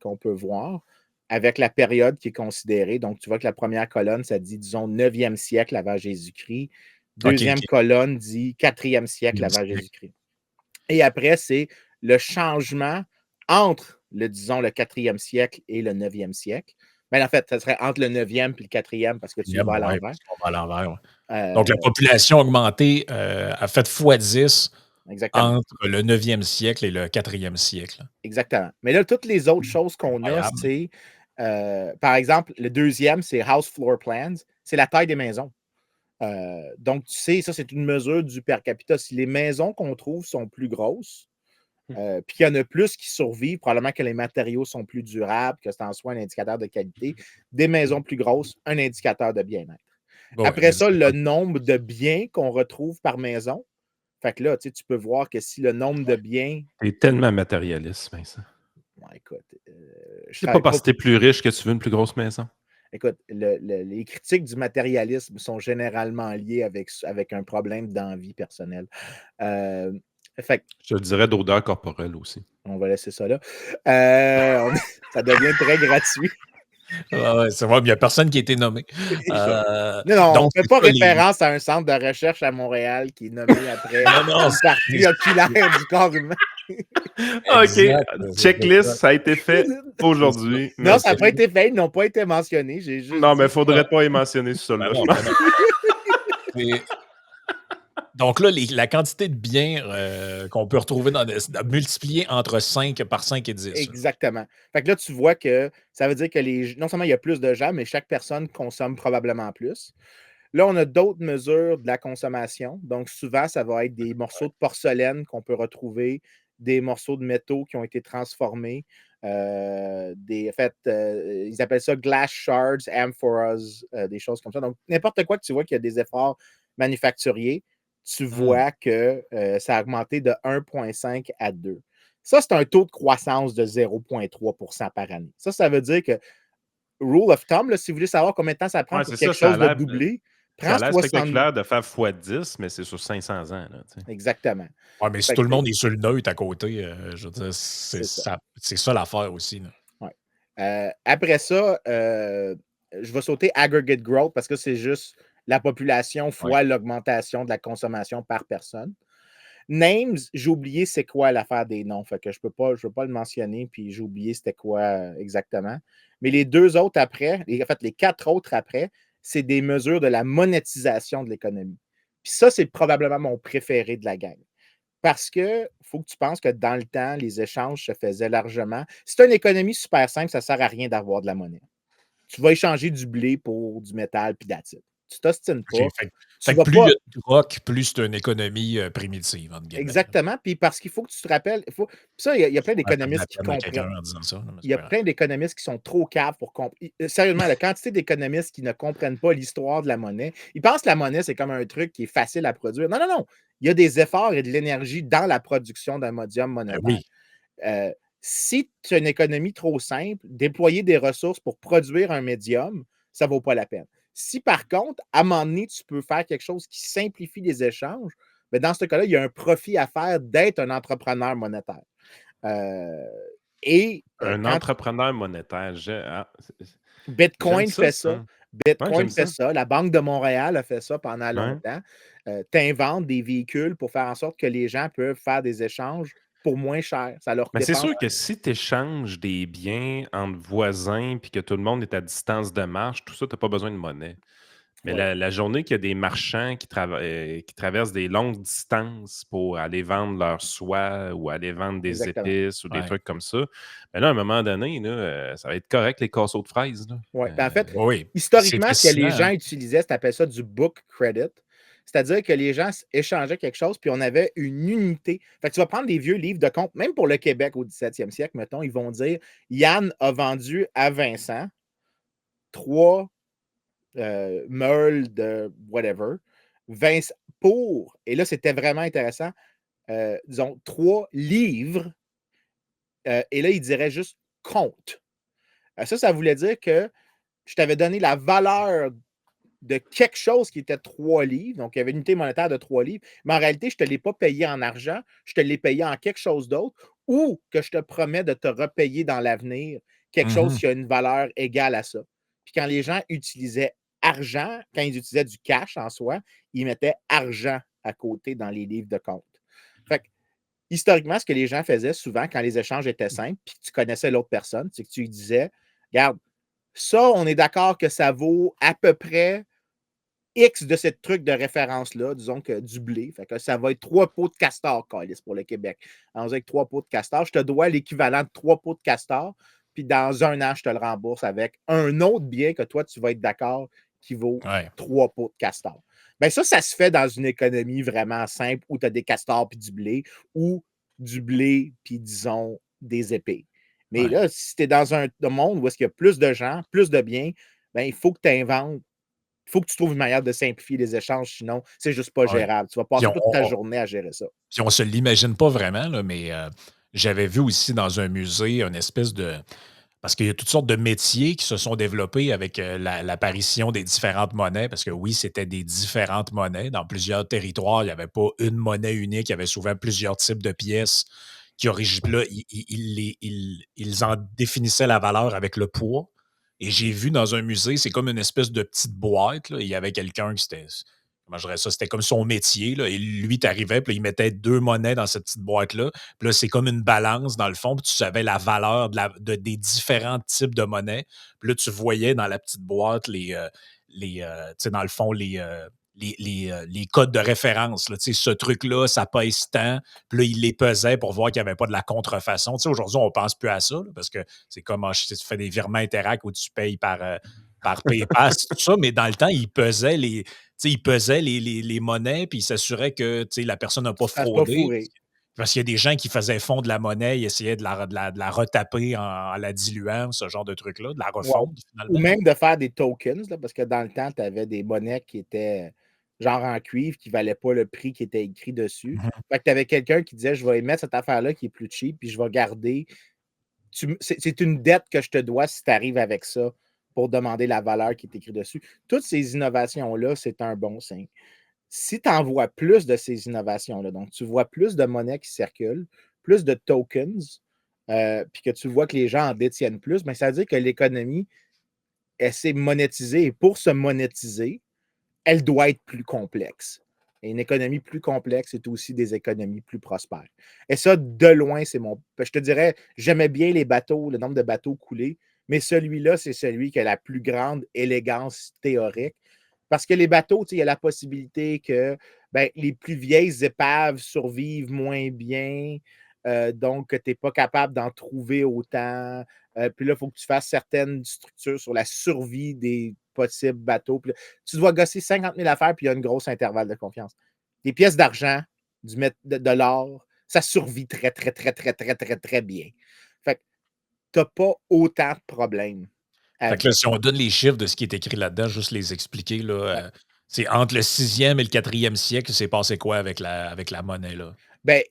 qu'on peut voir avec la période qui est considérée. Donc, tu vois que la première colonne, ça dit, disons, 9e siècle avant Jésus-Christ. Deuxième colonne dit 4e siècle avant Jésus-Christ. Et après, c'est le changement entre, disons, le 4e siècle et le 9e siècle. Mais en fait, ça serait entre le 9e et le 4e parce que tu vas à l'envers. On va à l'envers. Donc, la population augmentée a fait x10 entre le 9e siècle et le 4e siècle. Exactement. Mais là, toutes les autres choses qu'on a, c'est, par exemple, le deuxième, c'est House Floor Plans, c'est la taille des maisons. Donc, tu sais, ça, c'est une mesure du per capita. Si les maisons qu'on trouve sont plus grosses, puis qu'il y en a plus qui survivent, probablement que les matériaux sont plus durables, que c'est en soi un indicateur de qualité. Des maisons plus grosses, un indicateur de bien-être. Bon, Après ça, le nombre de biens qu'on retrouve par maison. Fait que là, tu peux voir que si le nombre de biens. T'es tellement matérialiste, Vincent. Ouais, écoute, je C'est pas travaille parce pas. que t'es plus riche que tu veux une plus grosse maison. Écoute, les critiques du matérialisme sont généralement liées avec un problème d'envie personnelle. Fait que Je te dirais d'odeur corporelle aussi. on va laisser ça là. Ça devient très gratuit. Ouais, c'est vrai, mais il n'y a personne qui a été nommé. Non, on ne donc, fait c'est pas ça, référence à un centre de recherche à Montréal qui est nommé après Non, une partie oculaire du corps humain. OK. Exact, Checklist, ça a été fait aujourd'hui. Non, ça n'a Merci. pas été fait, ils n'ont pas été mentionnés. J'ai juste Non, dit mais que- faudrait pas y mentionner sur Ben là. non, ben non. Donc là, la quantité de biens qu'on peut retrouver multipliée entre 5 par 5 et 10. Exactement. Fait que là, tu vois que ça veut dire que non seulement il y a plus de gens, mais chaque personne consomme probablement plus. Là, on a d'autres mesures de la consommation. Donc, souvent, ça va être des morceaux de porcelaine qu'on peut retrouver, des morceaux de métaux qui ont été transformés. Ils appellent ça glass shards, amphoras, des choses comme ça. Donc, n'importe quoi que tu vois qu'il y a des efforts manufacturiers, tu vois que ça a augmenté de 1,5 à 2. Ça, c'est un taux de croissance de 0,3 par année. Ça veut dire que, rule of thumb, là, si vous voulez savoir combien de temps ça prend Ouais, pour c'est quelque ça a chose de l'air doubler, ça a prends l'air 60. spectaculaire de faire x10, mais c'est sur 500 ans. Là, Exactement. Ouais, mais si Fait tout que le monde est sur le neutre à côté, je veux dire, C'est c'est ça l'affaire aussi. Là. Ouais. Après ça, je vais sauter aggregate growth parce que c'est juste la population fois l'augmentation de la consommation par personne. Names, j'ai oublié c'est quoi l'affaire des noms. Fait que je veux pas le mentionner, puis j'ai oublié c'était quoi exactement. Mais les deux autres après, en fait, les quatre autres après, c'est des mesures de la monétisation de l'économie. Puis ça, c'est probablement mon préféré de la gang. Parce que faut que tu penses que dans le temps, les échanges se faisaient largement. C'est une économie super simple, ça ne sert à rien d'avoir de la monnaie. Tu vas échanger du blé pour du métal puis that's it. Tu t'ostines pas. Okay, fait que vas plus il pas. y a de rock, plus c'est une économie primitive, entre guillemets. Exactement. Puis parce qu'il faut que tu te rappelles. Ça, il y a plein Ça fait de la d'économistes qui peine à quelqu'un comprennent. en disant ça. Là, mais Il y a c'est pas grave. plein d'économistes qui sont trop caves pour comprendre. Sérieusement, la quantité d'économistes qui ne comprennent pas l'histoire de la monnaie, ils pensent que la monnaie, c'est comme un truc qui est facile à produire. Non, non, non. Il y a des efforts et de l'énergie dans la production d'un modium Ben monétaire. oui. Si tu as une économie trop simple, déployer des ressources pour produire un médium, ça ne vaut pas la peine. Si par contre, à un moment donné, tu peux faire quelque chose qui simplifie les échanges, bien, dans ce cas-là, il y a un profit à faire d'être un entrepreneur monétaire. Un entrepreneur monétaire. Bitcoin fait ça. Bitcoin Ouais, fait ça. La Banque de Montréal a fait ça pendant Ouais. longtemps. Tu inventes des véhicules pour faire en sorte que les gens peuvent faire des échanges pour moins cher. Ça leur Mais c'est dépense. sûr que si tu échanges des biens entre voisins puis que tout le monde est à distance de marche, tout ça, tu n'as pas besoin de monnaie. Mais Ouais. la journée qu'il y a des marchands qui traversent des longues distances pour aller vendre leur soie ou aller vendre des Exactement. épices ou des Ouais. trucs comme ça, ben là, à un moment donné, là, ça va être correct, les casseaux de fraises. Là. Ouais. Ben, en fait, Oui. historiquement, C'est ce que les fascinant, gens hein. utilisaient, tu appelles ça du book credit. C'est-à-dire que les gens échangeaient quelque chose, puis on avait une unité. Fait que tu vas prendre des vieux livres de compte, même pour le Québec au 17e siècle, mettons, ils vont dire Yann a vendu à Vincent 3 meules de whatever. Vincent, et là, c'était vraiment intéressant, disons 3 livres, et là, il dirait juste compte. Ça voulait dire que je t'avais donné la valeur de quelque chose qui était 3 livres. Donc, il y avait une unité monétaire de 3 livres. Mais en réalité, je ne te l'ai pas payé en argent, je te l'ai payé en quelque chose d'autre ou que je te promets de te repayer dans l'avenir quelque chose qui a une valeur égale à ça. Puis quand les gens utilisaient argent, quand ils utilisaient du cash en soi, ils mettaient argent à côté dans les livres de compte. Fait que, historiquement, ce que les gens faisaient souvent quand les échanges étaient simples, puis que tu connaissais l'autre personne, c'est que tu lui disais, regarde, ça, on est d'accord que ça vaut à peu près X de ce truc de référence-là, disons que du blé. Fait que ça va être 3 pots de castor, Calice, pour le Québec. Alors, avec 3 pots de castor, je te dois l'équivalent de 3 pots de castor, puis dans un an, je te le rembourse avec un autre bien que toi, tu vas être d'accord qui vaut 3 pots de castor. Ben ça se fait dans une économie vraiment simple où tu as des castors puis du blé ou du blé puis, disons, des épées. Mais Ouais. là, si tu es dans un monde où est-ce qu'il y a plus de gens, plus de biens, ben il faut que tu inventes, il faut que tu trouves une manière de simplifier les échanges, sinon c'est juste pas Ouais. gérable. Tu vas Puis passer toute ta journée à gérer ça. puis on se l'imagine pas vraiment, là, mais j'avais vu aussi dans un musée une espèce de parce qu'il y a toutes sortes de métiers qui se sont développés avec l'apparition des différentes monnaies, parce que oui, c'était des différentes monnaies. Dans plusieurs territoires, il n'y avait pas une monnaie unique, il y avait souvent plusieurs types de pièces qui là, ils en définissaient la valeur avec le poids. Et j'ai vu dans un musée, c'est comme une espèce de petite boîte, là, et il y avait quelqu'un qui c'était. Comment je dirais ça? C'était comme son métier, là, et lui, t'arrivais, puis là, il mettait 2 monnaies dans cette petite boîte-là. Puis là, c'est comme une balance dans le fond, puis tu savais la valeur des différents types de monnaies. Puis là, tu voyais dans la petite boîte tu sais, dans le fond, les codes de référence. Là, tu sais, ce truc-là, ça pèse tant. Puis là, il les pesait pour voir qu'il n'y avait pas de la contrefaçon. Tu sais, aujourd'hui, on ne pense plus à ça, là, parce que c'est comme tu fais des virements Interac où tu payes par PayPal, tout ça, mais dans le temps, il pesait les monnaies, puis il s'assurait que la personne n'a Tu pas te fasses pas fraudé. fourrer. Parce qu'il y a des gens qui faisaient fondre la monnaie, ils essayaient de la retaper en la diluant, ce genre de truc-là, de la Ouais. refondre Ou finalement. même de faire des tokens, là, parce que dans le temps, tu avais des monnaies qui étaient genre en cuivre, qui ne valaient pas le prix qui était écrit dessus. Mhm. Fait que tu avais quelqu'un qui disait: je vais émettre cette affaire-là qui est plus cheap, puis je vais garder. C'est une dette que je te dois si tu arrives avec ça pour demander la valeur qui est écrite dessus. Toutes ces innovations-là, c'est un bon signe. Si tu en vois plus de ces innovations-là, donc tu vois plus de monnaies qui circulent, plus de tokens, puis que tu vois que les gens en détiennent plus, bien, ça veut dire que l'économie, elle s'est monétisée. Et pour se monétiser, elle doit être plus complexe. Et une économie plus complexe, c'est aussi des économies plus prospères. Et ça, de loin, c'est mon. Je te dirais, j'aimais bien les bateaux, le nombre de bateaux coulés, mais celui-là, c'est celui qui a la plus grande élégance théorique. Parce que les bateaux, il y a la possibilité que ben, les plus vieilles épaves survivent moins bien, donc tu n'es pas capable d'en trouver autant. Puis là, il faut que tu fasses certaines structures sur la survie des possibles bateaux. Puis là, tu dois gosser 50 000 affaires, puis il y a une grosse intervalle de confiance. Des pièces d'argent, de l'or, ça survit très, très, très, très, très, très, très bien. Fait que tu n'as pas autant de problèmes Fait que là, avec. si on donne les chiffres de ce qui est écrit là-dedans, juste les expliquer, là, Ouais. c'est entre le 6e et le 4e siècle, c'est passé quoi avec la monnaie, là? Ben,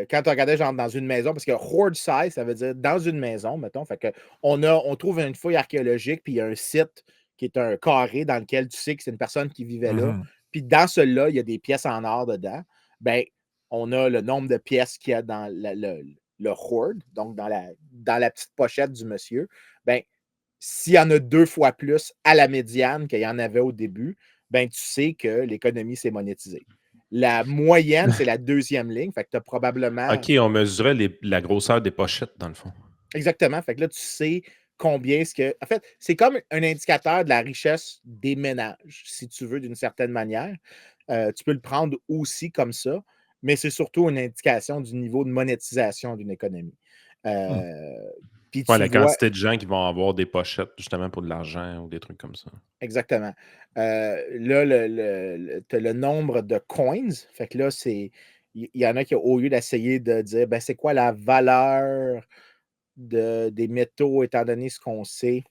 quand tu regardais genre dans une maison, parce que hoard size, ça veut dire dans une maison, mettons. Fait que on trouve une fouille archéologique, puis il y a un site qui est un carré dans lequel tu sais que c'est une personne qui vivait là. Mhm. Puis dans celui-là, il y a des pièces en or dedans. Ben, on a le nombre de pièces qu'il y a dans le hoard, donc dans la petite pochette du monsieur. Ben, s'il y en a 2 fois plus à la médiane qu'il y en avait au début, ben, tu sais que l'économie s'est monétisée. La moyenne, c'est la deuxième ligne. Fait que tu as probablement. OK, on mesurait la grosseur des pochettes, dans le fond. Exactement. Fait que là, tu sais combien ce que. En fait, c'est comme un indicateur de la richesse des ménages, si tu veux, d'une certaine manière. Tu peux le prendre aussi comme ça, mais c'est surtout une indication du niveau de monétisation d'une économie. Hmm. Puis Ouais, tu la vois. quantité de gens qui vont avoir des pochettes, justement, pour de l'argent ou des trucs comme ça. Exactement. Là, tu as le nombre de coins. Fait que là, il y en a qui, au lieu d'essayer de dire ben, c'est quoi la valeur des métaux, étant donné ce qu'on sait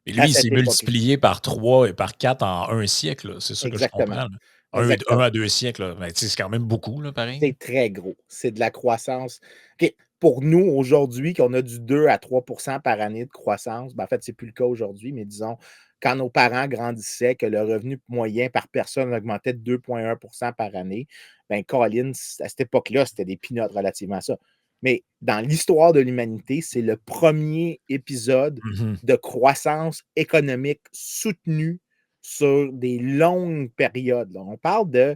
Et à lui, il s'est cette époque-là. multiplié par 3 et par 4 en un siècle, là. C'est ça que je Exactement. comprends, là. Un Exactement. à 2 siècles, là. Ben, tu sais, c'est quand même beaucoup, là, pareil. C'est très gros. C'est de la croissance. OK. Pour nous, aujourd'hui, qu'on a du 2 à 3 par année de croissance, ben, en fait, c'est plus le cas aujourd'hui, mais disons, quand nos parents grandissaient, que le revenu moyen par personne augmentait de 2,1 par année, ben, Colin, à cette époque-là, c'était des peanuts relativement à ça. Mais dans l'histoire de l'humanité, c'est le premier épisode Mhm. de croissance économique soutenue sur des longues périodes, là. On parle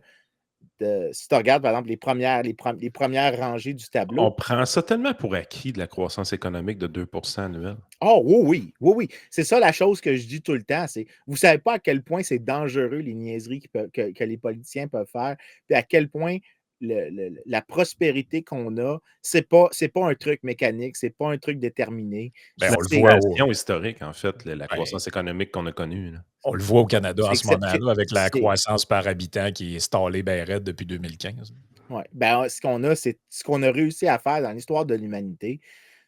si tu regardes, par exemple, les premières rangées du On tableau. prend ça tellement pour acquis de la croissance économique de 2 annuel. Oh oui, oui, oui, oui. C'est ça la chose que je dis tout le temps. Vous ne savez pas à quel point c'est dangereux les niaiseries que les politiciens peuvent faire, puis à quel point la prospérité qu'on a, c'est pas un truc mécanique, c'est pas un truc déterminé. Ben, C'est on le la voit situation historique, en fait, la ben, croissance économique qu'on a connue. Là. on le voit au Canada C'est en ce moment-là avec la c'est- croissance par habitant qui est stallée ben raide depuis 2015. ouais. Ben, ce qu'on a, c'est ce qu'on a réussi à faire dans l'histoire de l'humanité.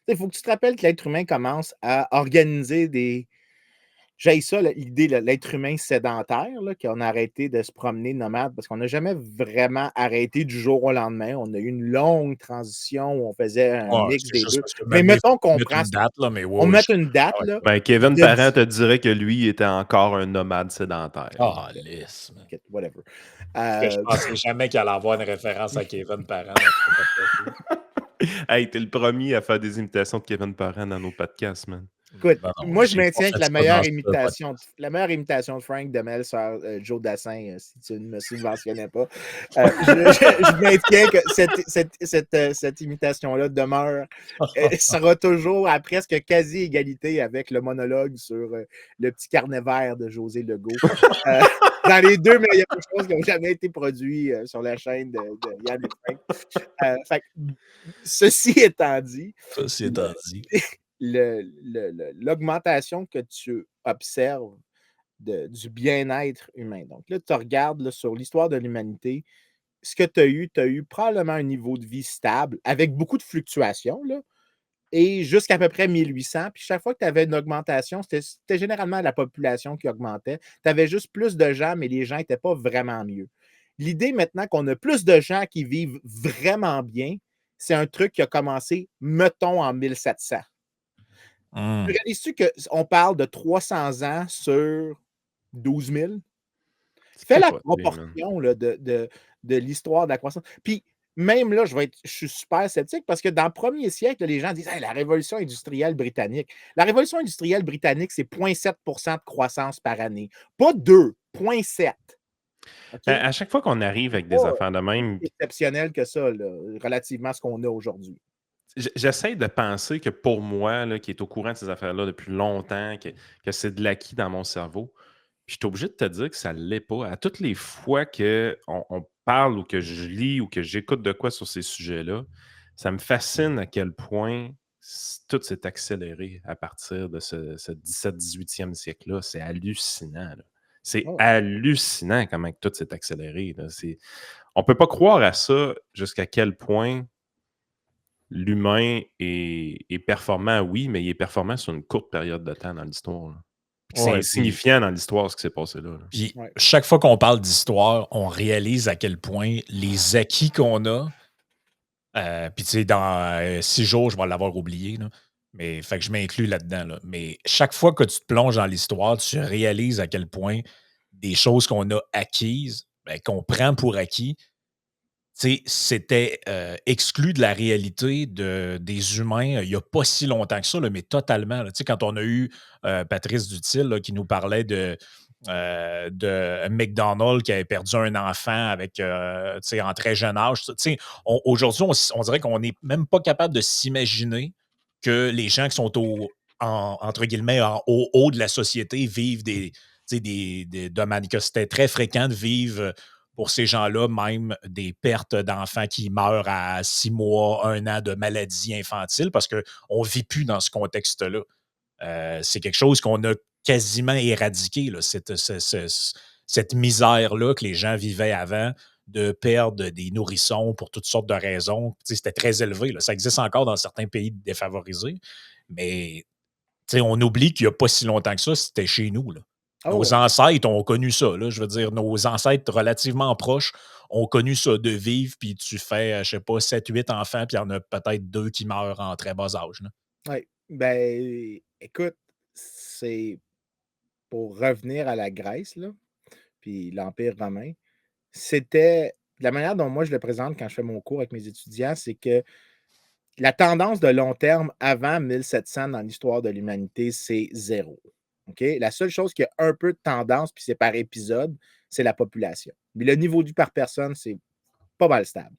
Il faut que tu te rappelles que l'être humain commence à organiser des. J'ai ça, l'idée de l'être humain sédentaire, là, qu'on a arrêté de se promener nomade parce qu'on n'a jamais vraiment arrêté du jour au lendemain. On a eu une longue transition où on faisait un Ouais, mix c'est des juste deux. parce que Mais maintenant, il mettons faut qu'on mettre prend, une date, là, mais on ouais, met une date, ah ouais. là, Ben, Kevin de Parent te dirait que lui était encore un nomade sédentaire. Ah, lisse, man. whatever. Parce que je pensais jamais qu'il allait avoir une référence à Kevin Parent dans ce podcast-là. Hey, t'es le premier à faire des imitations de Kevin Parent dans nos podcasts, man. Écoute, Ben non, moi, je j'ai pas maintiens fait que la ça dans meilleure ce imitation, podcast. de Frank Demel sur Joe Dassin, si tu ne me subventionnais pas, je maintiens que cette imitation-là demeure, sera toujours à presque quasi-égalité avec le monologue sur le petit carnet vert de José Legault. Dans les deux meilleures choses qui ont jamais été produites sur la chaîne de Yann et Frank. Fait que, ceci étant dit, Ceci étant dit. l'augmentation que tu observes du bien-être humain. Donc là, tu regardes là, sur l'histoire de l'humanité, ce que tu as eu probablement un niveau de vie stable avec beaucoup de fluctuations, là, et jusqu'à peu près 1800. Puis chaque fois que tu avais une augmentation, c'était généralement la population qui augmentait. Tu avais juste plus de gens, mais les gens n'étaient pas vraiment mieux. L'idée maintenant qu'on a plus de gens qui vivent vraiment bien, c'est un truc qui a commencé, mettons, en 1700. Réalises-tu qu'on parle de 300 ans sur 12 000? C'est Fais la capoté, man. proportion là, de l'histoire de la croissance. Puis, même là, je suis super sceptique parce que dans le premier siècle, les gens disent hey, la révolution industrielle britannique. La révolution industrielle britannique, c'est 0,7 % de croissance par année. Pas 2, 0,7. OK? À chaque fois qu'on arrive avec des Pas affaires de même, exceptionnel que ça, là, relativement à ce qu'on a aujourd'hui. j'essaie de penser que pour moi, là, qui est au courant de ces affaires-là depuis longtemps, que c'est de l'acquis dans mon cerveau, puis je suis obligé de te dire que ça ne l'est pas. À toutes les fois qu'on parle ou que je lis ou que j'écoute de quoi sur ces sujets-là, ça me fascine à quel point tout s'est accéléré à partir de ce 17-18e siècle-là. C'est hallucinant. Là. C'est Oh. hallucinant comment que tout s'est accéléré. Là. On ne peut pas croire à ça jusqu'à quel point l'humain est performant, oui, mais il est performant sur une courte période de temps dans l'histoire. Là. Puis c'est Ouais, insignifiant dans l'histoire ce qui s'est passé là. puis Ouais. chaque fois qu'on parle d'histoire, on réalise à quel point les acquis qu'on a, puis tu sais, dans 6 jours, je vais l'avoir oublié, là, mais fait que je m'inclus là-dedans. Là. Mais chaque fois que tu te plonges dans l'histoire, tu réalises à quel point des choses qu'on a acquises, ben, qu'on prend pour acquis, tu sais, c'était exclu de la réalité des humains il n'y a pas si longtemps que ça, là, mais totalement. Là. Tu sais, quand on a eu Patrice Dutil là, qui nous parlait de McDonald's qui avait perdu un enfant avec, tu sais, en très jeune âge. Tu sais, aujourd'hui, on dirait qu'on n'est même pas capable de s'imaginer que les gens qui sont entre guillemets, au haut de la société vivent tu sais, de manière que c'était très fréquent de vivre pour ces gens-là, même des pertes d'enfants qui meurent à 6 mois, 1 an de maladie infantile, parce qu'on ne vit plus dans ce contexte-là. C'est quelque chose qu'on a quasiment éradiqué, là, cette misère-là que les gens vivaient avant, de perdre des nourrissons pour toutes sortes de raisons. Tu sais, c'était très élevé. Là. Ça existe encore dans certains pays défavorisés, mais tu sais, on oublie qu'il n'y a pas si longtemps que ça, c'était chez nous. Là. Oh, Nos ancêtres ont connu ça. Là, je veux dire, nos ancêtres relativement proches ont connu ça, de vivre, puis tu fais, je sais pas, 7, 8 enfants, puis il y en a peut-être 2 qui meurent en très bas âge. Là. ouais. Ben, écoute, c'est pour revenir à la Grèce, là, puis l'Empire romain, c'était la manière dont moi je le présente quand je fais mon cours avec mes étudiants, c'est que la tendance de long terme avant 1700 dans l'histoire de l'humanité, c'est 0. OK? La seule chose qui a un peu de tendance, puis c'est par épisode, c'est la population. Mais le niveau de vie par personne, c'est pas mal stable.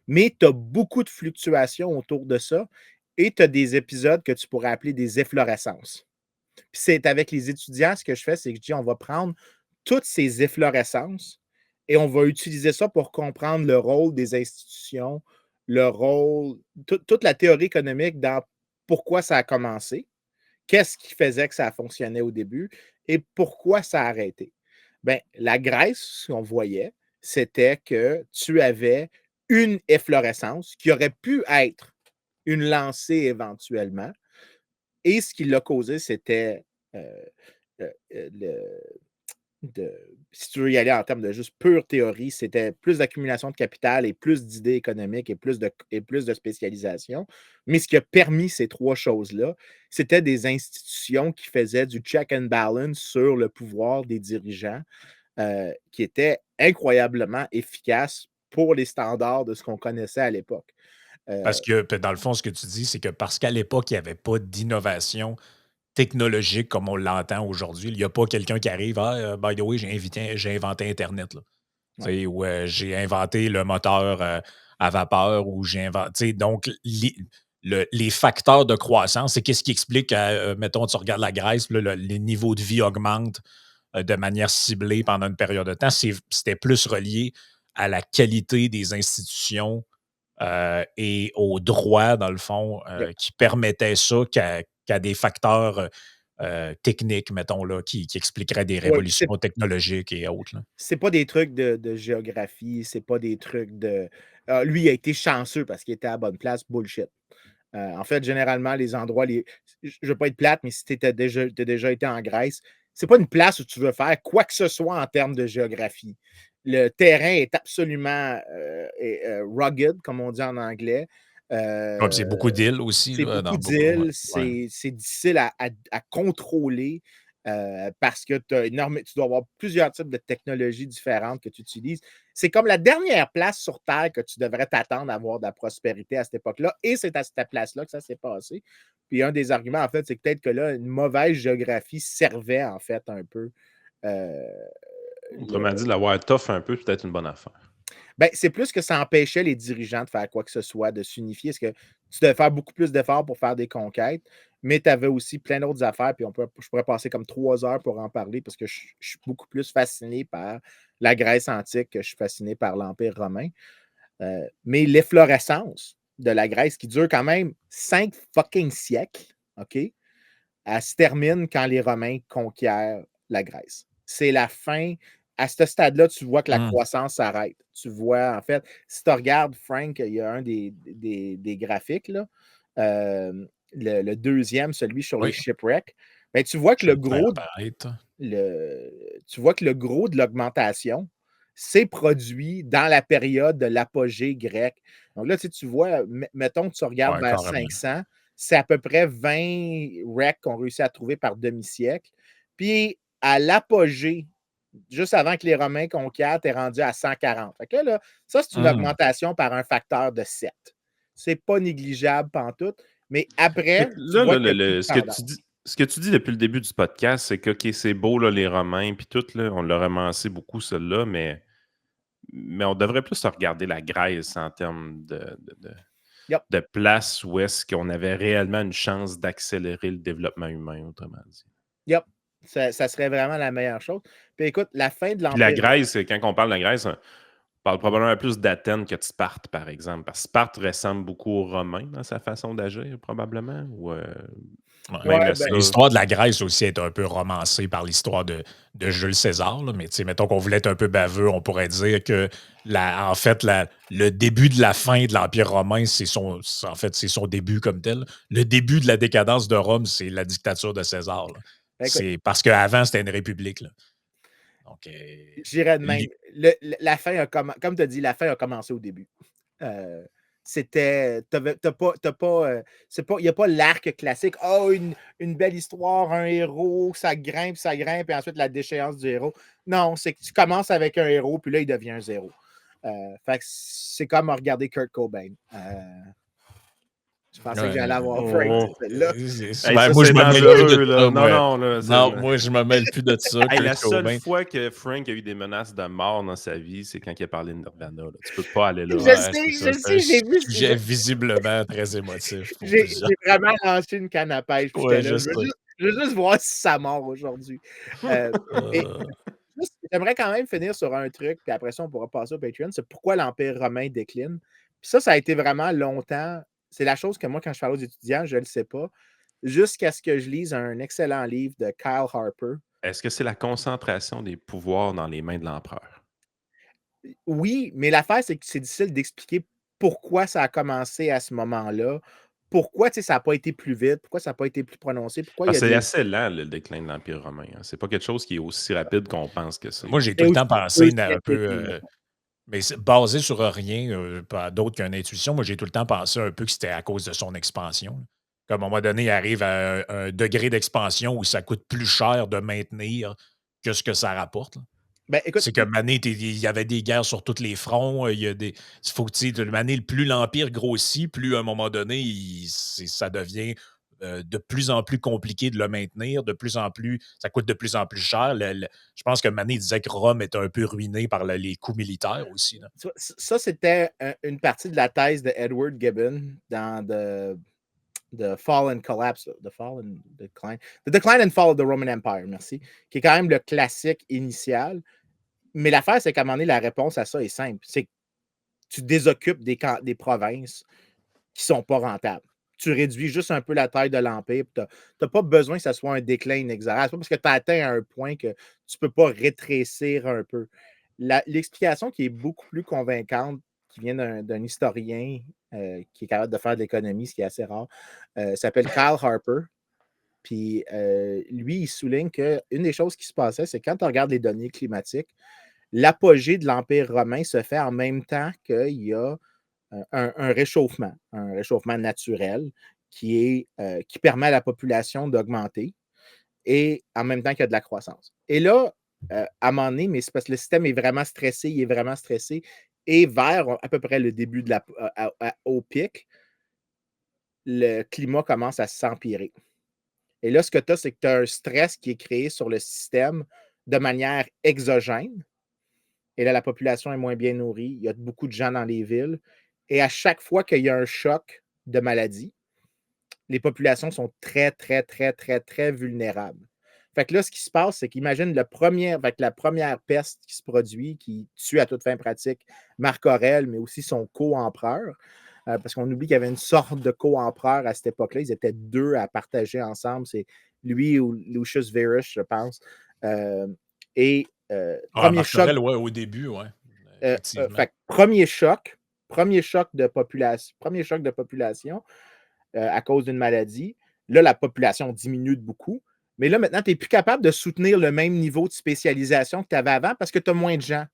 Mais tu as beaucoup de fluctuations autour de ça et tu as des épisodes que tu pourrais appeler des efflorescences. Puis c'est avec les étudiants, ce que je fais, c'est que je dis on va prendre toutes ces efflorescences et on va utiliser ça pour comprendre le rôle des institutions, le rôle, toute la théorie économique dans pourquoi ça a commencé, qu'est-ce qui faisait que ça a fonctionné au début et pourquoi ça a arrêté. Ben, la Grèce, ce qu'on voyait, c'était que tu avais une efflorescence qui aurait pu être une lancée éventuellement. Et ce qui l'a causé, c'était si tu veux y aller en termes de juste pure théorie, c'était plus d'accumulation de capital et plus d'idées économiques et plus de spécialisation. Mais ce qui a permis ces trois choses-là, c'était des institutions qui faisaient du check and balance sur le pouvoir des dirigeants, qui étaient incroyablement efficaces pour les standards de ce qu'on connaissait à l'époque. Parce que, dans le fond, ce que tu dis, c'est que parce qu'à l'époque, il n'y avait pas d'innovation technologique comme on l'entend aujourd'hui. Il n'y a pas quelqu'un qui arrive, ah, by the way, j'ai inventé Internet. Là. Ouais. Ou j'ai inventé le moteur à vapeur, ou j'ai inventé. Donc, les facteurs de croissance, c'est qu'est-ce qui explique, mettons, tu regardes la Grèce, là, les niveaux de vie augmentent de manière ciblée pendant une période de temps. C'était plus relié à la qualité des institutions et au droit, dans le fond, Yep. qui permettait ça qu'à des facteurs techniques, mettons, là, qui expliqueraient des révolutions technologiques et autres. C'est pas des trucs de géographie, c'est pas des trucs de. Lui, il a été chanceux parce qu'il était à la bonne place, bullshit. En fait, généralement, les endroits, je ne veux pas être plate, mais si tu as déjà été en Grèce, c'est pas une place où tu veux faire quoi que ce soit en termes de géographie. Le terrain est absolument rugged, comme on dit en anglais. C'est beaucoup d'îles aussi. C'est Là, beaucoup dans beaucoup, d'îles, ouais. c'est difficile à contrôler parce que tu dois avoir plusieurs types de technologies différentes que tu utilises. C'est comme la dernière place sur Terre que tu devrais t'attendre à avoir de la prospérité à cette époque-là, et c'est à cette place-là que ça s'est passé. Puis un des arguments, en fait, c'est peut-être que là, une mauvaise géographie servait, en fait, un peu. euh, Autrement dit, l'avoir tough un peu, c'est peut-être une bonne affaire. Ben, c'est plus que ça empêchait les dirigeants de faire quoi que ce soit, de s'unifier. Parce que tu devais faire beaucoup plus d'efforts pour faire des conquêtes, mais tu avais aussi plein d'autres affaires. Puis je pourrais passer comme 3 heures pour en parler parce que je suis beaucoup plus fasciné par la Grèce antique que je suis fasciné par l'Empire romain. Mais l'efflorescence de la Grèce, qui dure quand même 5 fucking siècles, OK, elle se termine quand les Romains conquièrent la Grèce. C'est la fin. À ce stade-là, tu vois que la croissance s'arrête. Tu vois, en fait, si tu regardes, Frank, il y a un des graphiques, là, le deuxième, celui sur les shipwrecks. Ben, tu vois que le gros de l'augmentation s'est produit dans la période de l'apogée grecque. Donc là, tu vois, mettons que tu regardes vers 500, c'est à peu près 20 wrecks qu'on réussit à trouver par demi-siècle. Puis à l'apogée, juste avant que les Romains conquièrent, tu es rendu à 140. Fait que là, ça, c'est une augmentation par un facteur de 7. C'est pas négligeable pantoute, mais après, là, ce que tu dis depuis le début du podcast, c'est que OK, c'est beau, là, les Romains, puis tout, là, on l'a romancé beaucoup, celle-là, mais on devrait plus regarder la Grèce en termes de place où est-ce qu'on avait réellement une chance d'accélérer le développement humain, autrement dit. Yep. Ça serait vraiment la meilleure chose. Puis écoute, la fin de l'Empire. Puis la Grèce, quand on parle de la Grèce, on parle probablement plus d'Athènes que de Sparte, par exemple. Parce que Sparte ressemble beaucoup aux Romains dans sa façon d'agir, probablement. Ou, l'histoire de la Grèce aussi est un peu romancée par l'histoire de Jules César. Là. Mais mettons qu'on voulait être un peu baveux, on pourrait dire que le début de la fin de l'Empire romain, c'est son début comme tel. Le début de la décadence de Rome, c'est la dictature de César. C'est parce qu'avant, c'était une république. Là. Donc, j'irais de même. La fin comme tu as dit, la fin a commencé au début. C'était. Il n'y a pas l'arc classique. Oh, une belle histoire, un héros, ça grimpe, et ensuite la déchéance du héros. Non, c'est que tu commences avec un héros, puis là, il devient un zéro. Fait que c'est comme regarder Kurt Cobain. Je pensais que j'allais avoir Frank, celle-là. Moi, je me mêle plus de ça. Moi, je me mêle plus de ça. La seule fois que Frank a eu des menaces de mort dans sa vie, c'est quand il a parlé de Nirvana. Là. Tu peux pas aller là. Je sais, j'ai vu. Sujet visiblement très émotif. J'ai vraiment lancé une canne à pêche. Je veux juste voir si ça mord aujourd'hui. Juste j'aimerais quand même finir sur un truc, puis après ça, on pourra passer au Patreon. C'est pourquoi l'Empire romain décline. Puis ça a été vraiment longtemps. C'est la chose que moi, quand je parle aux étudiants, je ne le sais pas. Jusqu'à ce que je lise un excellent livre de Kyle Harper. Est-ce que c'est la concentration des pouvoirs dans les mains de l'empereur? Oui, mais l'affaire, c'est que c'est difficile d'expliquer pourquoi ça a commencé à ce moment-là. Pourquoi ça n'a pas été plus vite? Pourquoi ça n'a pas été plus prononcé? Pourquoi il y Parce a que c'est des. assez lent, le déclin de l'Empire romain. Hein. C'est pas quelque chose qui est aussi rapide qu'on pense que c'est. Moi, j'ai tout C'est le aussi, temps pensé un peu, mais basé sur rien, pas d'autre qu'une intuition. Moi, j'ai tout le temps pensé un peu que c'était à cause de son expansion. Qu'à un moment donné, il arrive à un degré d'expansion où ça coûte plus cher de maintenir que ce que ça rapporte. Là. Ben, écoute, C'est que Mané, il y avait des guerres sur tous les fronts. Il y a des. Il faut que Mané, plus l'Empire grossit, plus à un moment donné, ça devient de plus en plus compliqué de le maintenir, de plus en plus. Ça coûte de plus en plus cher. Je pense que Mané disait que Rome était un peu ruiné par les coûts militaires aussi. Là. ça, c'était une partie de la thèse de Edward Gibbon dans The Fall and Collapse, The Fall and Decline. The Decline and Fall of the Roman Empire, merci, qui est quand même le classique initial. Mais l'affaire, c'est qu'à un moment donné, la réponse à ça est simple. C'est que tu désoccupes des provinces qui ne sont pas rentables. Tu réduis juste un peu la taille de l'Empire. Tu n'as pas besoin que ça soit un déclin inexorable. C'est pas parce que tu as atteint un point que tu ne peux pas rétrécir un peu. L'explication qui est beaucoup plus convaincante, qui vient d'un historien qui est capable de faire de l'économie, ce qui est assez rare, s'appelle Kyle Harper. Puis lui, il souligne qu'une des choses qui se passait, c'est quand tu regardes les données climatiques, l'apogée de l'Empire romain se fait en même temps qu'il y a un réchauffement naturel qui permet à la population d'augmenter et en même temps qu'il y a de la croissance. Et là, à un moment donné, mais c'est parce que le système est vraiment stressé, et vers à peu près le début au pic, le climat commence à s'empirer. Et là, ce que tu as, c'est que tu as un stress qui est créé sur le système de manière exogène. Et là, la population est moins bien nourrie. Il y a beaucoup de gens dans les villes. Et à chaque fois qu'il y a un choc de maladie, les populations sont très, très, très, très, très vulnérables. Fait que là, ce qui se passe, c'est qu'imagine la première peste qui se produit, qui tue à toute fin pratique Marc Aurèle, mais aussi son co-empereur, parce qu'on oublie qu'il y avait une sorte de co-empereur à cette époque-là. Ils étaient deux à partager ensemble. C'est lui ou Lucius Verus, je pense. Premier Marc choc. Aurèle, ouais, au début, ouais. Effectivement. Premier choc de population à cause d'une maladie. Là, la population diminue de beaucoup. Mais là, maintenant, tu n'es plus capable de soutenir le même niveau de spécialisation que tu avais avant parce que tu as moins de gens.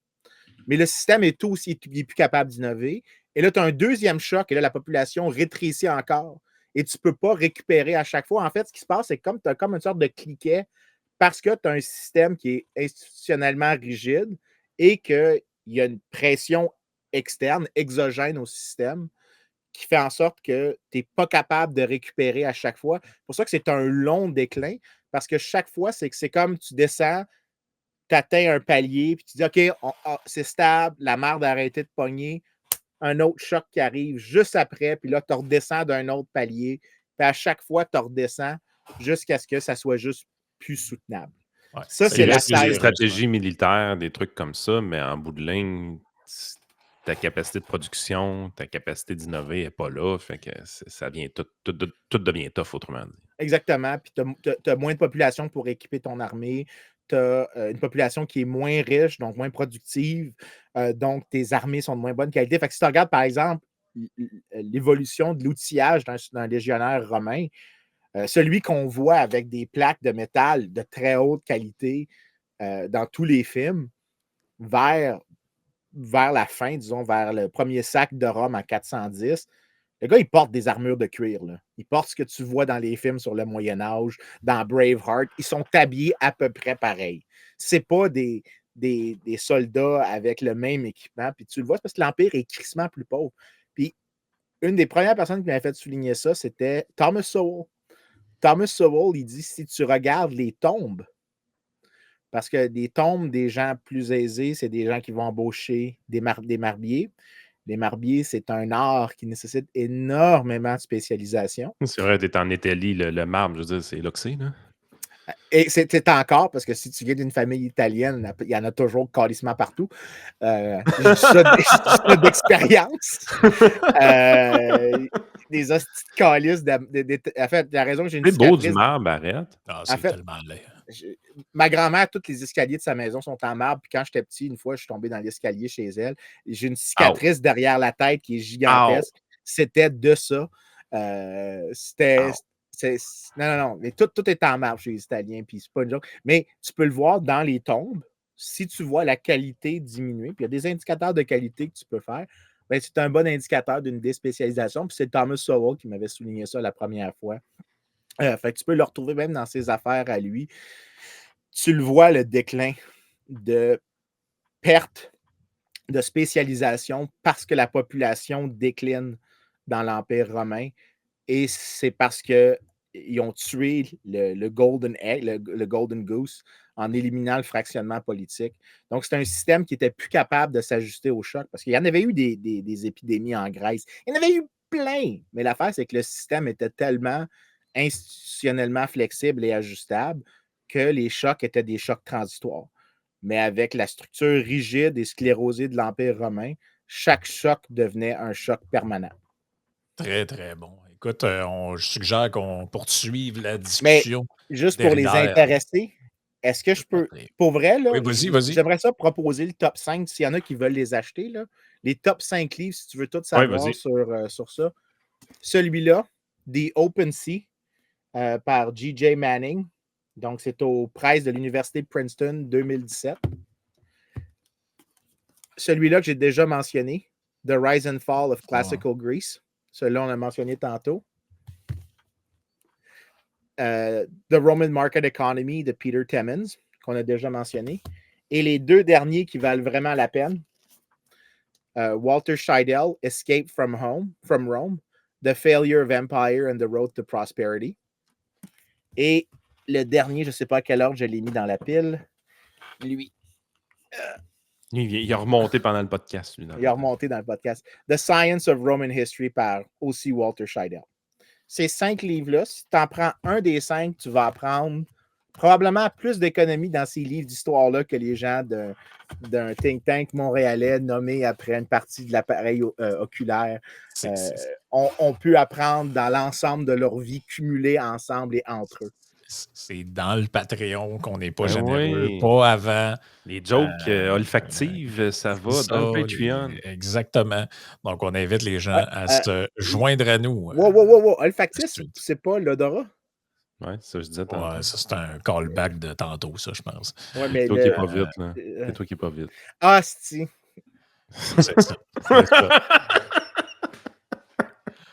Mais le système est aussi plus capable d'innover. Et là, tu as un deuxième choc et là, la population rétrécit encore. Et tu ne peux pas récupérer à chaque fois. En fait, ce qui se passe, c'est que tu as comme une sorte de cliquet parce que tu as un système qui est institutionnellement rigide et qu'il y a une pression externe, exogène au système, qui fait en sorte que tu n'es pas capable de récupérer à chaque fois. C'est pour ça que c'est un long déclin, parce que chaque fois, c'est comme tu descends, tu atteins un palier, puis tu dis OK, c'est stable, la marde a arrêté de pogner, un autre choc qui arrive juste après, puis là, tu redescends d'un autre palier, puis à chaque fois, tu redescends jusqu'à ce que ça soit juste plus soutenable. Ouais, Ça, c'est la des taille. stratégies militaires, des trucs comme ça, mais en bout de ligne, ta capacité de production, ta capacité d'innover n'est pas là. Fait que ça vient tout devient tough, autrement dit. Exactement. Puis tu as moins de population pour équiper ton armée. Tu as une population qui est moins riche, donc moins productive. Donc, tes armées sont de moins bonne qualité. Fait que si tu regardes, par exemple, l'évolution de l'outillage d'un légionnaire romain, celui qu'on voit avec des plaques de métal de très haute qualité dans tous les films, vers la fin, disons, vers le premier sac de Rome en 410, le gars, il porte des armures de cuir. Là. Il porte ce que tu vois dans les films sur le Moyen-Âge, dans Braveheart. Ils sont habillés à peu près pareil. C'est pas des soldats avec le même équipement. Puis tu le vois, c'est parce que l'Empire est crissement plus pauvre. Puis une des premières personnes qui m'avait fait souligner ça, c'était Thomas Sowell. Thomas Sowell, il dit, si tu regardes les tombes, parce que des tombes des gens plus aisés, c'est des gens qui vont embaucher des marbiers. Les marbiers, c'est un art qui nécessite énormément de spécialisation. C'est vrai, tu es en Italie, le marbre, je veux dire, c'est là que c'est, là. Et c'est encore, parce que si tu viens d'une famille italienne, il y en a toujours calissement partout. Je dis ça d'expérience. Des hosties de calices. En fait, la raison que j'ai une C'est beau du cicatrice. marbre, arrête. Ah, En c'est fait, tellement laid. ma grand-mère, tous les escaliers de sa maison sont en marbre. Puis quand j'étais petit, une fois, je suis tombé dans l'escalier chez elle. J'ai une cicatrice derrière la tête qui est gigantesque. C'était de ça. C'était. Non. Mais tout est en marbre chez les Italiens. Puis c'est pas une joke. Mais tu peux le voir dans les tombes. Si tu vois la qualité diminuer, puis il y a des indicateurs de qualité que tu peux faire, ben, c'est un bon indicateur d'une déspécialisation. Puis c'est Thomas Sowell qui m'avait souligné ça la première fois. Fait que tu peux le retrouver même dans ses affaires à lui. Tu le vois, le déclin de perte de spécialisation parce que la population décline dans l'Empire romain. Et c'est parce qu'ils ont tué le Golden Egg, le Golden Goose, en éliminant le fractionnement politique. Donc, c'est un système qui n'était plus capable de s'ajuster au choc parce qu'il y en avait eu des épidémies en Grèce. Il y en avait eu plein. Mais l'affaire, c'est que le système était tellement institutionnellement flexible et ajustable que les chocs étaient des chocs transitoires. Mais avec la structure rigide et sclérosée de l'Empire romain, chaque choc devenait un choc permanent. Très, très bon. Écoute, je suggère qu'on poursuive la Mais discussion juste pour les derrière. intéressés, est-ce que je peux. Pour vrai, là, Oui, vas-y. j'aimerais ça proposer le top 5 s'il y en a qui veulent les acheter. Là. Les top 5 livres, si tu veux tout savoir sur ça. Celui-là, The Open Sea, par G.J. Manning. Donc, c'est au Prize de l'Université de Princeton 2017. Celui-là que j'ai déjà mentionné, The Rise and Fall of Classical Greece. Celui-là, on l'a mentionné tantôt. The Roman Market Economy de Peter Timmons, qu'on a déjà mentionné. Et les deux derniers qui valent vraiment la peine, Walter Scheidel, Escape from Rome, The Failure of Empire and the Road to Prosperity. Et le dernier, je ne sais pas à quel ordre je l'ai mis dans la pile. Lui. Il a remonté pendant le podcast. Il a remonté dans le podcast. The Science of Roman History par aussi Walter Scheidel. Ces 5 livres-là, si tu en prends un des 5, tu vas apprendre probablement plus d'économie dans ces livres d'histoire-là que les gens d'un think tank montréalais nommé après une partie de l'appareil oculaire ont pu apprendre dans l'ensemble de leur vie cumulée ensemble et entre eux. C'est dans le Patreon qu'on n'est pas généreux, pas avant. Les jokes olfactives, ça va dans le Patreon. Exactement. Donc, on invite les gens à se joindre à nous. Wow. Olfactif, c'est pas l'odorat? Ouais, ça je disais tantôt. Ouais, ça c'est un callback de tantôt, ça, je pense. Ouais, mais c'est toi qui est pas vite, là. C'est toi qui est pas vite. Ah, si. C'est ça.